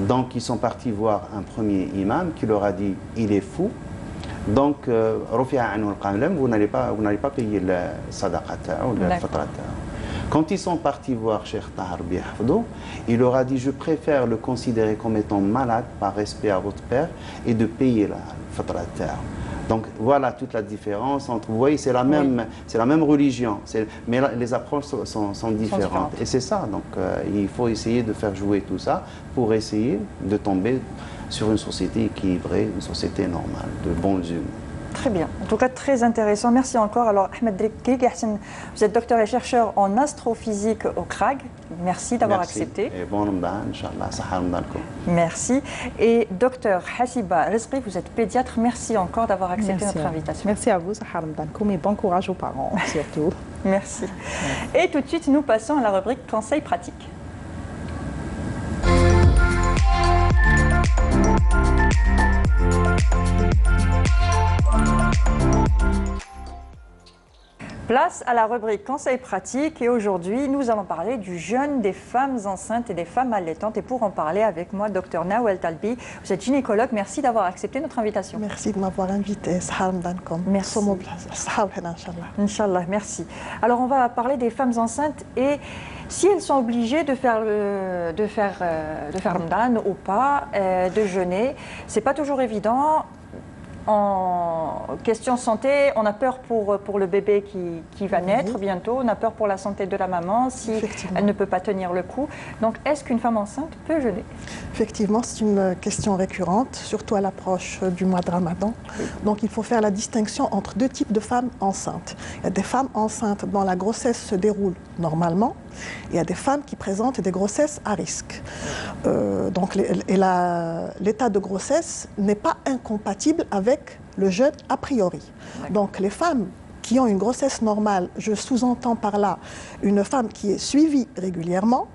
Donc, ils sont partis voir un premier imam qui leur a dit « il est fou ». Donc, vous n'allez pas payer le sadaqata ou le fatrata. Quand ils sont partis voir Cheikh Tahar Bihafdo, il leur a dit « je préfère le considérer comme étant malade par respect à votre père et de payer le fatrata ». Donc voilà toute la différence entre, vous voyez, c'est la même religion, mais les approches sont différentes. Et c'est ça, donc il faut essayer de faire jouer tout ça pour essayer de tomber sur une société équilibrée, une société normale, de bons humains. Très bien, en tout cas très intéressant. Merci encore. Alors Ahmed Gridi Hassan, vous êtes docteur et chercheur en astrophysique au CRAG. Merci d'avoir accepté. Et bon Ramadan, Inch'Allah, Sahar Ramadan. Merci. Et docteur Hassiba Rizqi, vous êtes pédiatre. Merci encore d'avoir accepté notre invitation. Merci à vous, Sahar Ramadan. Et bon courage aux parents, surtout. Merci. Et tout de suite, nous passons à la rubrique conseils pratiques. Place à la rubrique conseils pratiques et aujourd'hui nous allons parler du jeûne des femmes enceintes et des femmes allaitantes et pour en parler avec moi Dr Nawal Talbi, vous êtes gynécologue, merci d'avoir accepté notre invitation. Merci de m'avoir invité. Merci. Inch'Allah, merci. Alors on va parler des femmes enceintes et si elles sont obligées de faire Ramadan ou pas, de jeûner, c'est pas toujours évident. En question santé, on a peur pour le bébé qui va naître bientôt, on a peur pour la santé de la maman si elle ne peut pas tenir le coup. Donc, est-ce qu'une femme enceinte peut jeûner? Effectivement, c'est une question récurrente, surtout à l'approche du mois de Ramadan. Oui. Donc, il faut faire la distinction entre deux types de femmes enceintes. Il y a des femmes enceintes dont la grossesse se déroule normalement. Il y a des femmes qui présentent des grossesses à risque. Donc, l'état de grossesse n'est pas incompatible avec le jeûne a priori. Donc, les femmes qui ont une grossesse normale, je sous-entends par là une femme qui est suivie régulièrement,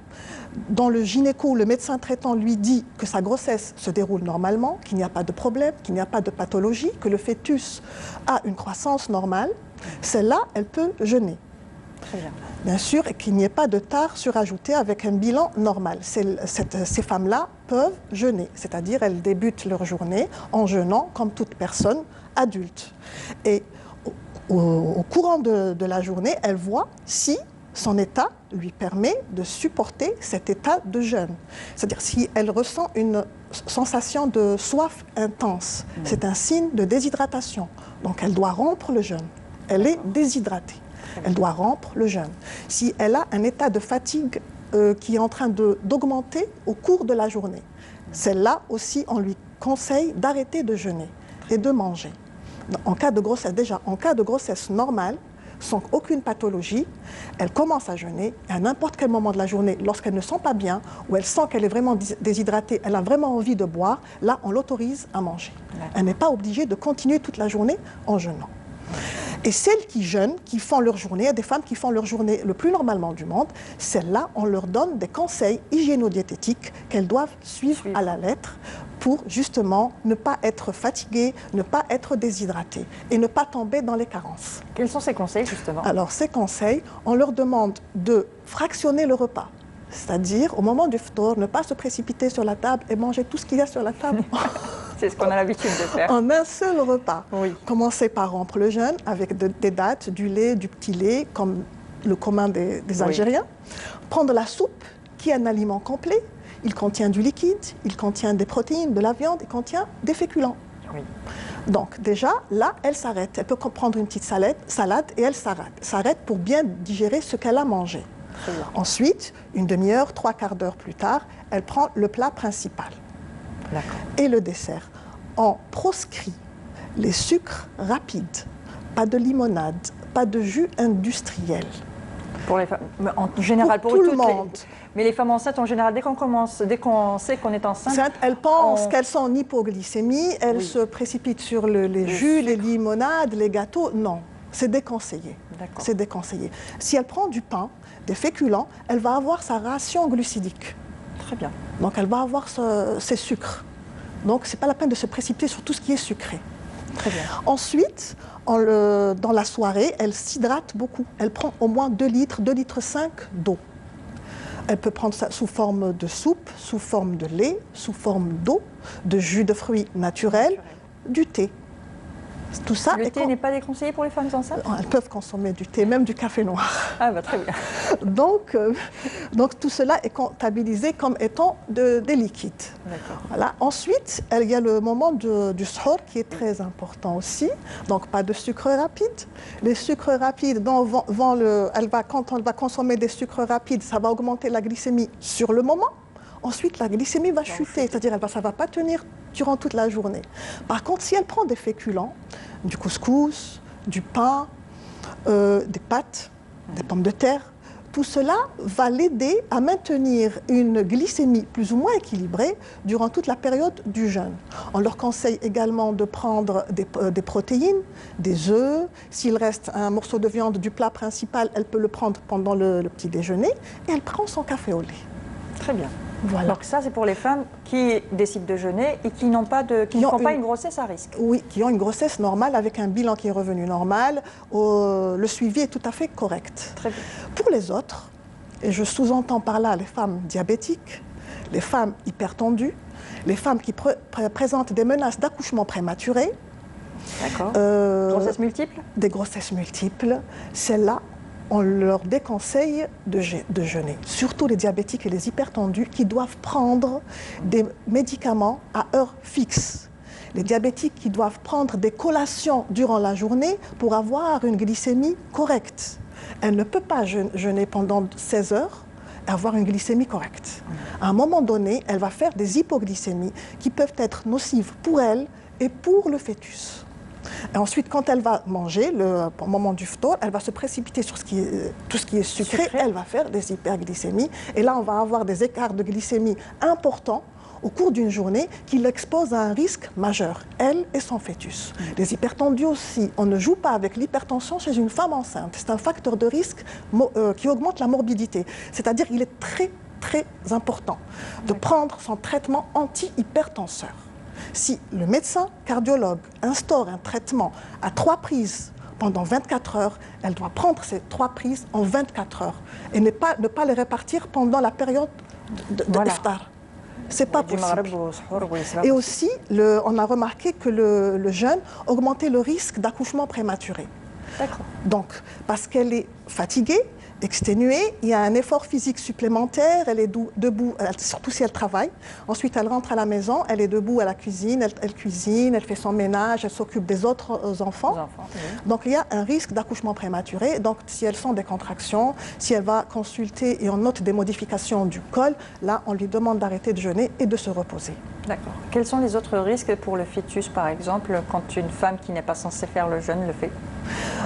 dont le gynéco, le médecin traitant lui dit que sa grossesse se déroule normalement, qu'il n'y a pas de problème, qu'il n'y a pas de pathologie, que le fœtus a une croissance normale, celle-là, elle peut jeûner. Très bien. Bien sûr, et qu'il n'y ait pas de tard surajouté avec un bilan normal. Ces femmes-là peuvent jeûner, c'est-à-dire elles débutent leur journée en jeûnant comme toute personne adulte. Et au courant de la journée, elle voit si son état lui permet de supporter cet état de jeûne. C'est-à-dire si elle ressent une sensation de soif intense, c'est un signe de déshydratation. Donc elle doit rompre le jeûne. Elle est déshydratée. Elle doit rompre le jeûne. Si elle a un état de fatigue qui est en train d'augmenter au cours de la journée, celle-là aussi, on lui conseille d'arrêter de jeûner et de manger. En cas de grossesse, déjà, en cas de grossesse normale, sans aucune pathologie, elle commence à jeûner et à n'importe quel moment de la journée, lorsqu'elle ne sent pas bien ou elle sent qu'elle est vraiment déshydratée, elle a vraiment envie de boire, là, on l'autorise à manger. Elle n'est pas obligée de continuer toute la journée en jeûnant. Et celles qui jeûnent, qui font leur journée, il y a des femmes qui font leur journée le plus normalement du monde, celles-là, on leur donne des conseils hygiéno-diététiques qu'elles doivent suivre à la lettre pour justement ne pas être fatiguées, ne pas être déshydratées et ne pas tomber dans les carences. Quels sont ces conseils justement? Alors ces conseils, on leur demande de fractionner le repas. C'est-à-dire, au moment du ftour, ne pas se précipiter sur la table et manger tout ce qu'il y a sur la table. C'est ce qu'on a l'habitude de faire. En un seul repas. Oui. Commencer par rompre le jeûne avec des dattes, du lait, du petit lait, comme le commun des Algériens. Prendre la soupe, qui est un aliment complet. Il contient du liquide, il contient des protéines, de la viande, il contient des féculents. Oui. Donc déjà, là, elle s'arrête. Elle peut prendre une petite salade et elle s'arrête pour bien digérer ce qu'elle a mangé. Ensuite, une demi-heure, 3/4 d'heure plus tard, elle prend le plat principal et le dessert. On proscrit les sucres rapides, pas de limonade, pas de jus industriel. Pour les femmes, en général, pour tout le monde. Mais les femmes enceintes, en général, dès qu'on sait qu'on est enceinte, elles pensent qu'elles sont en hypoglycémie, elles se précipitent sur les jus, les limonades, les gâteaux. Non, c'est déconseillé. C'est déconseillé. Si elle prend du pain, des féculents, elle va avoir sa ration glucidique. Très bien. Donc elle va avoir ses sucres. Donc ce n'est pas la peine de se précipiter sur tout ce qui est sucré. Très bien. Ensuite, dans la soirée, elle s'hydrate beaucoup. Elle prend au moins 2 litres, 2,5 litres d'eau. Elle peut prendre ça sous forme de soupe, sous forme de lait, sous forme d'eau, de jus de fruits naturels, du thé. Tout ça. Le thé n'est pas déconseillé pour les femmes enceintes? Elles peuvent consommer du thé, même du café noir. Ah bah très bien. Donc tout cela est comptabilisé comme étant des liquides. Voilà. Ensuite, il y a le moment du sahur qui est très important aussi. Donc pas de sucre rapide. Les sucres rapides, quand on va consommer des sucres rapides, ça va augmenter la glycémie sur le moment. Ensuite, la glycémie va chuter, c'est-à-dire ça ne va pas tenir durant toute la journée. Par contre, si elle prend des féculents, du couscous, du pain, des pâtes, des pommes de terre, tout cela va l'aider à maintenir une glycémie plus ou moins équilibrée durant toute la période du jeûne. On leur conseille également de prendre des protéines, des œufs. S'il reste un morceau de viande du plat principal, elle peut le prendre pendant le petit déjeuner et elle prend son café au lait. Très bien. Voilà. Donc ça, c'est pour les femmes qui décident de jeûner et qui n'ont pas une grossesse à risque. Oui, qui ont une grossesse normale avec un bilan qui est revenu normal. Le suivi est tout à fait correct. Très bien. Pour les autres, et je sous-entends par là les femmes diabétiques, les femmes hypertendues, les femmes qui présentent des menaces d'accouchement prématuré. D'accord. Grossesses multiples? Des grossesses multiples. Celles-là, on leur déconseille de jeûner. Surtout les diabétiques et les hypertendus qui doivent prendre des médicaments à heure fixe. Les diabétiques qui doivent prendre des collations durant la journée pour avoir une glycémie correcte. Elle ne peut pas jeûner pendant 16 heures et avoir une glycémie correcte. À un moment donné, elle va faire des hypoglycémies qui peuvent être nocives pour elle et pour le fœtus. Et ensuite, quand elle va manger, au moment du ftour, elle va se précipiter sur tout ce qui est sucré, elle va faire des hyperglycémies. Et là, on va avoir des écarts de glycémie importants au cours d'une journée qui l'expose à un risque majeur, elle et son fœtus. Les hypertendus aussi, on ne joue pas avec l'hypertension chez une femme enceinte. C'est un facteur de risque qui augmente la morbidité. C'est-à-dire qu'il est très, très important de prendre son traitement anti-hypertenseur. Si le médecin cardiologue instaure un traitement à 3 prises pendant 24 heures. Elle doit prendre ces 3 prises en 24 heures et ne pas les répartir pendant la période de l'iftar. C'est pas possible. Et aussi, on a remarqué que le jeûne augmentait le risque d'accouchement prématuré. D'accord. Donc, parce qu'elle est fatiguée, exténuée, il y a un effort physique supplémentaire, elle est debout, surtout si elle travaille. Ensuite, elle rentre à la maison, elle est debout à la cuisine, elle cuisine, elle fait son ménage, elle s'occupe des autres enfants. Oui. Donc, il y a un risque d'accouchement prématuré. Donc, si elle sent des contractions, si elle va consulter et on note des modifications du col, là, on lui demande d'arrêter de jeûner et de se reposer. D'accord. Quels sont les autres risques pour le fœtus, par exemple, quand une femme qui n'est pas censée faire le jeûne le fait?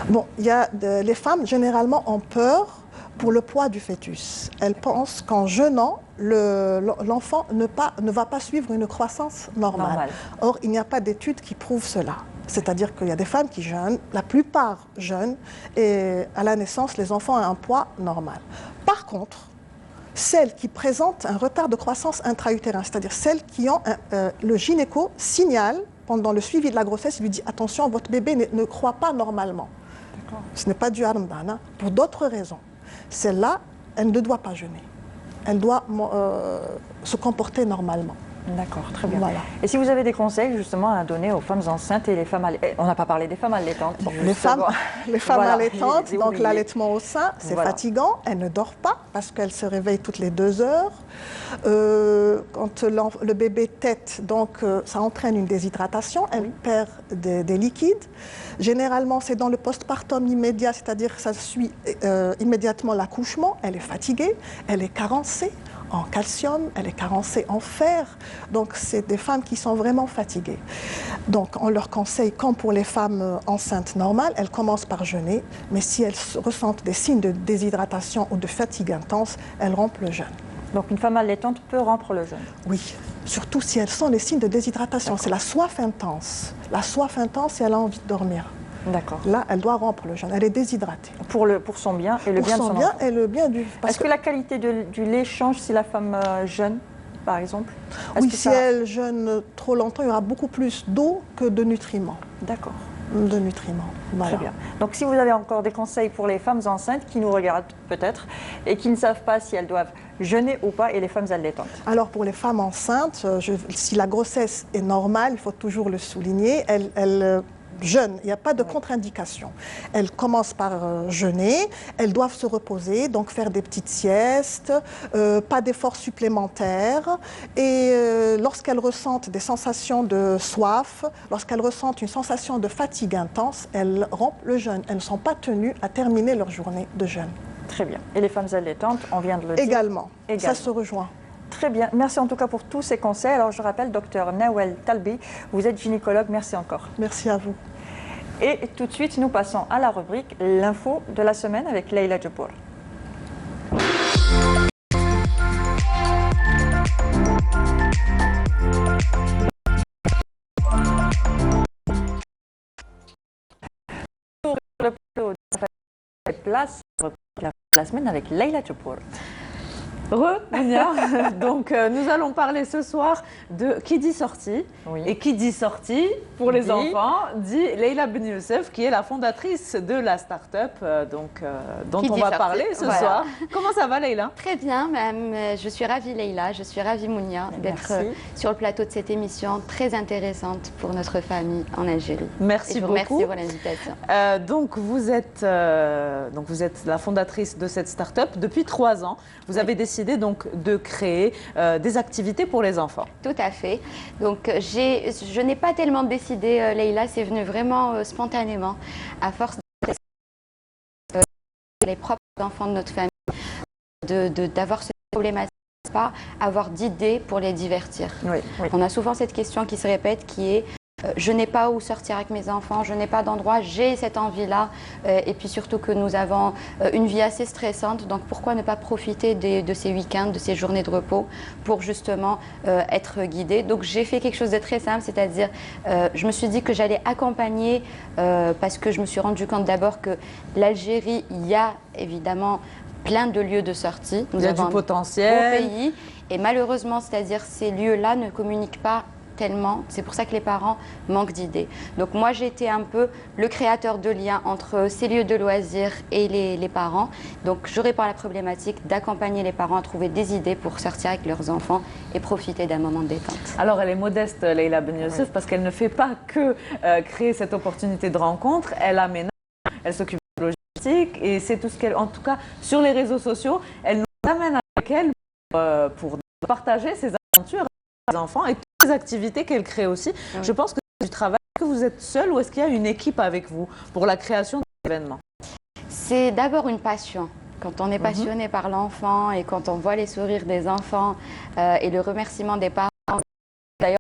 Bon, les femmes, généralement, ont peur pour le poids du fœtus. Elles pensent qu'en jeûnant, l'enfant ne va pas suivre une croissance normale. Or, il n'y a pas d'études qui prouvent cela. C'est-à-dire qu'il y a des femmes qui jeûnent, la plupart jeûnent, et à la naissance, les enfants ont un poids normal. Par contre, celles qui présentent un retard de croissance intra-utérin, c'est-à-dire celles qui ont le gynéco signale pendant le suivi de la grossesse, il lui dit attention, votre bébé ne croît pas normalement. Ce n'est pas dû à Ramadan, pour d'autres raisons. Celle-là, elle ne doit pas jeûner. Elle doit se comporter normalement. D'accord, très bien. Voilà. Et si vous avez des conseils justement à donner aux femmes enceintes et les femmes allaitantes, on n'a pas parlé des femmes allaitantes. Bon, les femmes voilà, allaitantes, donc l'allaitement au sein, c'est fatigant, elles ne dorment pas parce qu'elles se réveillent toutes les 2 heures. Quand le bébé tète, donc ça entraîne une déshydratation, elle perd des liquides. Généralement, c'est dans le postpartum immédiat, c'est-à-dire que ça suit immédiatement l'accouchement, elle est fatiguée, elle est carencée en calcium, elle est carencée en fer. Donc, c'est des femmes qui sont vraiment fatiguées. Donc, on leur conseille, comme pour les femmes enceintes normales, elles commencent par jeûner, mais si elles ressentent des signes de déshydratation ou de fatigue intense, elles rompent le jeûne. Donc, une femme allaitante peut rompre le jeûne? Oui, surtout si elles sont les signes de déshydratation. C'est la soif intense. La soif intense et elle a envie de dormir. D'accord. Là, elle doit rompre le jeûne. Elle est déshydratée. Pour son bien et le bien de son enfant. Et le bien du... Est-ce que la qualité du lait change si la femme jeûne, par exemple? Oui, si elle jeûne trop longtemps, il y aura beaucoup plus d'eau que de nutriments. D'accord. De nutriments. Voilà. Très bien. Donc, si vous avez encore des conseils pour les femmes enceintes qui nous regardent peut-être et qui ne savent pas si elles doivent jeûner ou pas, et les femmes allaitantes? Alors, pour les femmes enceintes, si la grossesse est normale, il faut toujours le souligner, elles jeûnent, il n'y a pas de contre-indication. Elles commencent par jeûner, elles doivent se reposer, donc faire des petites siestes, pas d'efforts supplémentaires. Et lorsqu'elles ressentent des sensations de soif, lorsqu'elles ressentent une sensation de fatigue intense, elles rompent le jeûne. Elles ne sont pas tenues à terminer leur journée de jeûne. Très bien. Et les femmes allaitantes, on vient de le dire. Également. Ça se rejoint. Très bien. Merci en tout cas pour tous ces conseils. Alors je rappelle, docteur Nawel Talbi, vous êtes gynécologue. Merci encore. Merci à vous. Et tout de suite, nous passons à la rubrique L'info de la semaine avec Leïla Djebbour. Le place la semaine avec Leïla Djebbour. Re-Mounia. Donc nous allons parler ce soir de qui dit sortie. Et qui dit sortie pour les enfants dit Leïla Ben Youssef, qui est la fondatrice de la start-up dont on va parler ce soir. Comment ça va, Leïla? Très bien, je suis ravie, Leïla, je suis ravie, Mounia, d'être sur le plateau de cette émission très intéressante pour notre famille en Algérie. Merci beaucoup. Merci pour l'invitation. Donc vous êtes la fondatrice de cette start-up depuis 3 ans. Vous avez décidé donc de créer des activités pour les enfants. Tout à fait. Donc je n'ai pas tellement décidé, Leïla, c'est venu vraiment spontanément, à force de les propres enfants de notre famille, d'avoir ce problématique, pas avoir d'idées pour les divertir. On a souvent cette question qui se répète qui est je n'ai pas où sortir avec mes enfants, je n'ai pas d'endroit, j'ai cette envie-là, et puis surtout que nous avons une vie assez stressante, donc pourquoi ne pas profiter de ces week-ends, de ces journées de repos pour justement être guidée. Donc j'ai fait quelque chose de très simple, c'est-à-dire je me suis dit que j'allais accompagner, parce que je me suis rendu compte d'abord que l'Algérie, il y a évidemment plein de lieux de sortie. Nous avons du potentiel. Un beau pays, et malheureusement, c'est-à-dire ces lieux-là ne communiquent pas tellement. C'est pour ça que les parents manquent d'idées. Donc moi, j'ai été un peu le créateur de liens entre ces lieux de loisirs et les parents. Donc je réponds à la problématique d'accompagner les parents à trouver des idées pour sortir avec leurs enfants et profiter d'un moment de détente. Alors elle est modeste, Leïla Ben Youssef, parce qu'elle ne fait pas que créer cette opportunité de rencontre, elle aménage, elle s'occupe de la logistique et c'est tout ce qu'elle, en tout cas sur les réseaux sociaux, elle nous amène avec elle pour partager ses aventures avec les enfants et toutes les activités qu'elle crée aussi. Oui. Je pense que c'est du travail. Est-ce que vous êtes seule ou est-ce qu'il y a une équipe avec vous pour la création de l'événement? C'est d'abord une passion. Quand on est passionné par l'enfant et quand on voit les sourires des enfants et le remerciement des parents, d'ailleurs,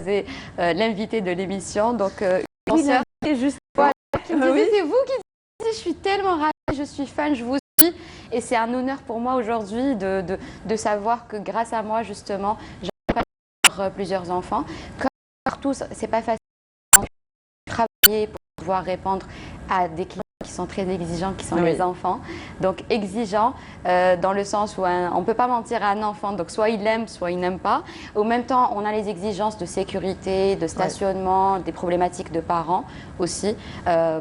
c'est l'invité de l'émission, donc une sœur juste voilà, qui me disait, c'est vous qui dites, je suis tellement ravie, je suis fan, je vous suis. Et c'est un honneur pour moi aujourd'hui de savoir que grâce à moi, justement, j'accompagne plusieurs enfants. Comme partout, c'est pas facile de travailler pour pouvoir répondre à des clients qui sont très exigeants, qui sont les enfants. Donc exigeants dans le sens où on ne peut pas mentir à un enfant, donc soit il aime, soit il n'aime pas. Au même temps, on a les exigences de sécurité, de stationnement, des problématiques de parents aussi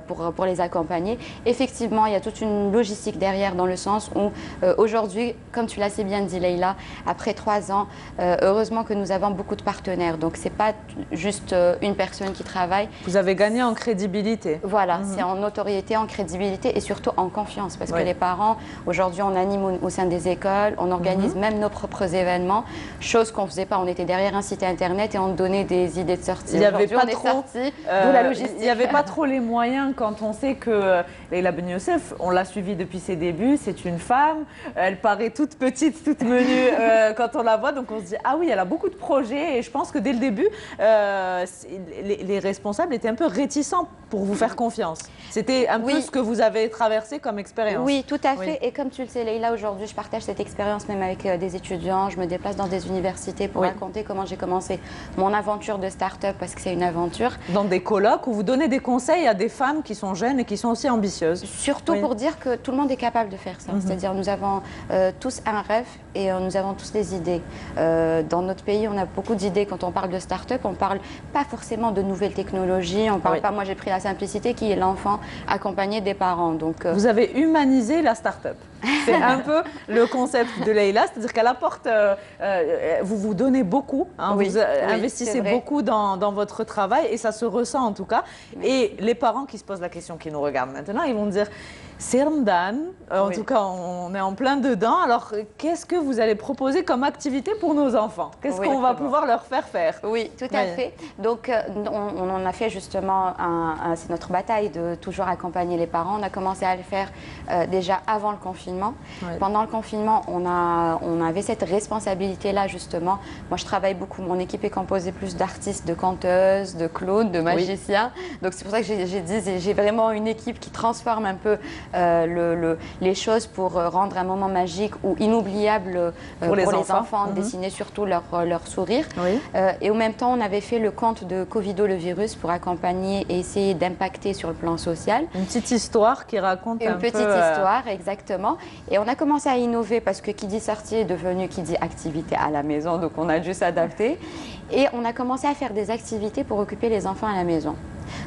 pour les accompagner. Effectivement, il y a toute une logistique derrière dans le sens où aujourd'hui, comme tu l'as si bien dit Leïla, après 3 ans, heureusement que nous avons beaucoup de partenaires. Donc c'est pas juste une personne qui travaille. Vous avez gagné en crédibilité. Voilà, c'est en notoriété, en crédibilité et surtout en confiance parce que les parents, aujourd'hui on anime au sein des écoles, on organise même nos propres événements, chose qu'on ne faisait pas, on était derrière un site internet et on donnait des idées de sortie. Il n'y avait pas trop, la logistique. Il n'y avait pas trop les moyens quand on sait que Leïla Ben Youssef, on l'a suivie depuis ses débuts, c'est une femme, elle paraît toute petite, toute menue quand on la voit, donc on se dit ah oui, elle a beaucoup de projets et je pense que dès le début, les responsables étaient un peu réticents pour vous faire confiance. C'était un peu ce que vous avez traversé comme expérience. Oui, tout à fait. Et comme tu le sais, Leïla, aujourd'hui, je partage cette expérience même avec des étudiants. Je me déplace dans des universités pour raconter comment j'ai commencé mon aventure de start-up parce que c'est une aventure. Dans des colloques où vous donnez des conseils à des femmes qui sont jeunes et qui sont aussi ambitieuses. Surtout pour dire que tout le monde est capable de faire ça. C'est-à-dire nous avons tous un rêve et nous avons tous des idées. Dans notre pays, on a beaucoup d'idées. Quand on parle de start-up, on ne parle pas forcément de nouvelles technologies. On parle pas, moi j'ai pris la simplicité qui est l'enfant accompagné des parents. Donc, vous avez humanisé la start-up. C'est un peu le concept de Leïla, c'est-à-dire qu'elle apporte, vous vous donnez beaucoup, hein, vous investissez beaucoup dans votre travail et ça se ressent en tout cas. Et les parents qui se posent la question, qui nous regardent maintenant, ils vont dire c'est Ramadan, en tout cas on est en plein dedans, alors qu'est-ce que vous allez proposer comme activité pour nos enfants? Qu'est-ce qu'on va pouvoir leur faire faire? Oui, tout à fait. Donc on en a fait justement, c'est notre bataille de toujours accompagner les parents. On a commencé à le faire déjà avant le confinement. Pendant le confinement, on avait cette responsabilité-là justement. Moi je travaille beaucoup, mon équipe est composée plus d'artistes, de conteuses, de clowns, de magiciens. Donc c'est pour ça que j'ai dit, j'ai vraiment une équipe qui transforme un peu les choses pour rendre un moment magique ou inoubliable pour les enfants, dessiner surtout leur sourire. Et au même temps, on avait fait le conte de Covido le virus pour accompagner et essayer d'impacter sur le plan social. Une petite histoire qui raconte une petite histoire, exactement. Et on a commencé à innover parce que qui dit sortie est devenu qui dit activité à la maison, donc on a dû s'adapter. Et on a commencé à faire des activités pour occuper les enfants à la maison.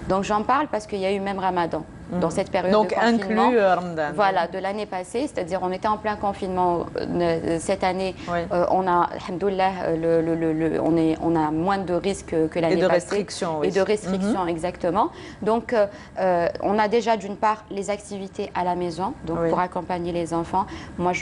Donc j'en parle parce qu'il y a eu même Ramadan dans cette période de confinement. Inclus Ramadan. Voilà, de l'année passée, c'est-à-dire on était en plein confinement cette année. On a, alhamdoulilah, on a moins de risques que l'année passée. Restrictions, et de restrictions, exactement. Donc on a déjà d'une part les activités à la maison, donc pour accompagner les enfants. Moi,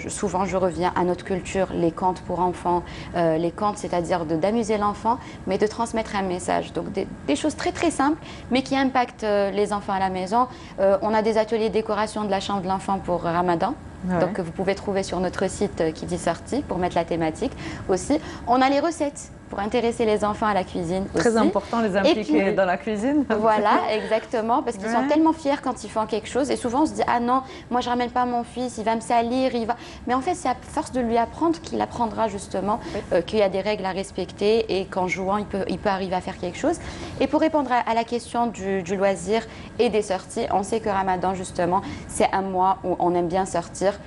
souvent je reviens à notre culture, les contes pour enfants, les contes, c'est-à-dire d'amuser l'enfant, mais de transmettre un message. Donc des choses très très simples, mais qui impactent les enfants à la maison. On a des ateliers de décoration de la chambre de l'enfant pour Ramadan. Donc vous pouvez trouver sur notre site qui dit sortie pour mettre la thématique aussi. On a les recettes pour intéresser les enfants à la cuisine aussi. Très important, les impliquer dans la cuisine. Voilà, exactement, parce qu'ils sont tellement fiers quand ils font quelque chose. Et souvent, on se dit, ah non, moi, je ne ramène pas mon fils, il va me salir, il va... Mais en fait, c'est à force de lui apprendre qu'il apprendra justement qu'il y a des règles à respecter et qu'en jouant, il peut arriver à faire quelque chose. Et pour répondre à la question du loisir et des sorties, on sait que Ramadan, justement, c'est un mois où on aime bien sortir.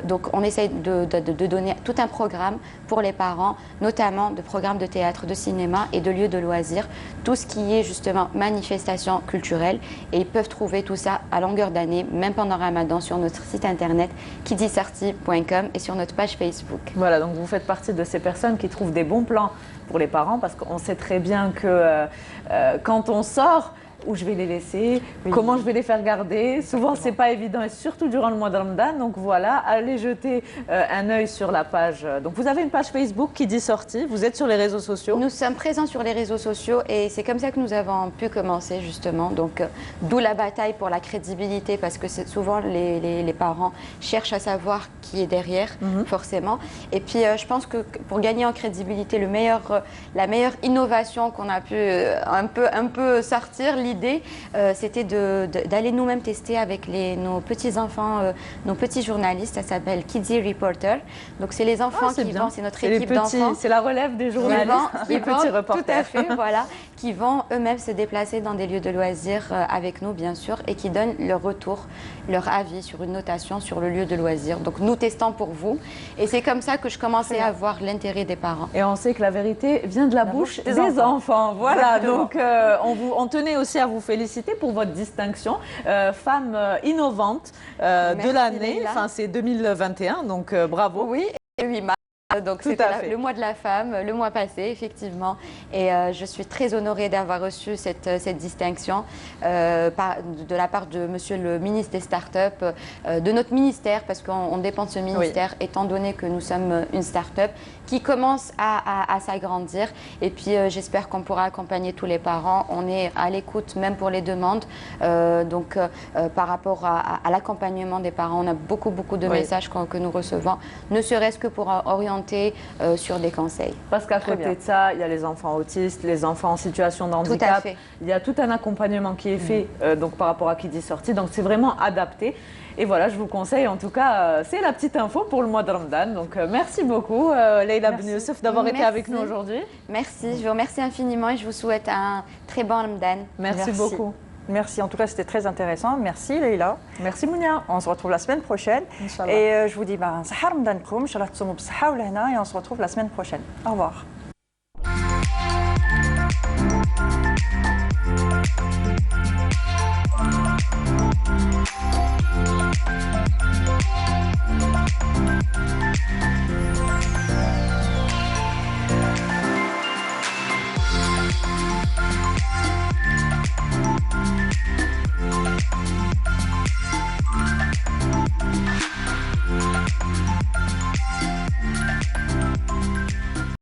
Donc, on essaye de donner tout un programme pour les parents, notamment de programmes de de théâtre, de cinéma et de lieux de loisirs. Tout ce qui est justement manifestation culturelle. Et ils peuvent trouver tout ça à longueur d'année, même pendant Ramadan, sur notre site internet kidissorti.com et sur notre page Facebook. Voilà, donc vous faites partie de ces personnes qui trouvent des bons plans pour les parents, parce qu'on sait très bien que quand on sort, où je vais les laisser, comment je vais les faire garder. Souvent, c'est pas évident, et surtout durant le mois de Ramadan. Donc voilà, allez jeter un œil sur la page. Donc vous avez une page Facebook qui dit sortie. Vous êtes sur les réseaux sociaux. Nous sommes présents sur les réseaux sociaux et c'est comme ça que nous avons pu commencer justement. Donc d'où la bataille pour la crédibilité, parce que souvent les parents cherchent à savoir qui est derrière, forcément. Et puis je pense que pour gagner en crédibilité, la meilleure innovation qu'on a pu un peu sortir, l'idée, c'était d'aller nous-mêmes tester avec nos petits-enfants, nos petits journalistes. Ça s'appelle Kids Reporter. Donc, c'est les enfants qui vont, c'est notre équipe d'enfants. C'est la relève des journalistes, les petits reporters. Tout à fait, voilà. Qui vont eux-mêmes se déplacer dans des lieux de loisirs avec nous, bien sûr, et qui donnent leur retour, leur avis sur une notation sur le lieu de loisirs. Donc, nous testons pour vous. Et c'est comme ça que je commençais à voir l'intérêt des parents. Et on sait que la vérité vient de la bouche des enfants. Voilà, donc on tenait aussi à vous féliciter pour votre distinction femme innovante de l'année. Enfin, c'est 2021, donc bravo. Oui, et 8 mars. Donc c'était le mois de la femme, le mois passé, effectivement. Et je suis très honorée d'avoir reçu cette distinction de la part de monsieur le ministre des startups, de notre ministère, parce qu'on dépend de ce ministère, étant donné que nous sommes une start-up qui commence à s'agrandir. Et puis j'espère qu'on pourra accompagner tous les parents. On est à l'écoute même pour les demandes. Par rapport à l'accompagnement des parents, on a beaucoup de messages que nous recevons, ne serait-ce que pour orienter sur des conseils. Parce qu'à côté de ça, il y a les enfants autistes, les enfants en situation de handicap. Il y a tout un accompagnement qui est fait donc par rapport à qui dit sortie. Donc c'est vraiment adapté. Et voilà, je vous conseille, en tout cas, c'est la petite info pour le mois de Ramadan. Donc merci beaucoup, Leïla Ben Youssef, d'avoir été avec nous aujourd'hui. Merci, je vous remercie infiniment et je vous souhaite un très bon Ramadan. Merci beaucoup. Merci, en tout cas c'était très intéressant. Merci Leïla. Merci Mounia. On se retrouve la semaine prochaine. Inch'Allah. Et je vous dis, Sahar Ramadankoum, Inch'Allah tsoumou b'sahha ou lahna, et on se retrouve la semaine prochaine. Au revoir.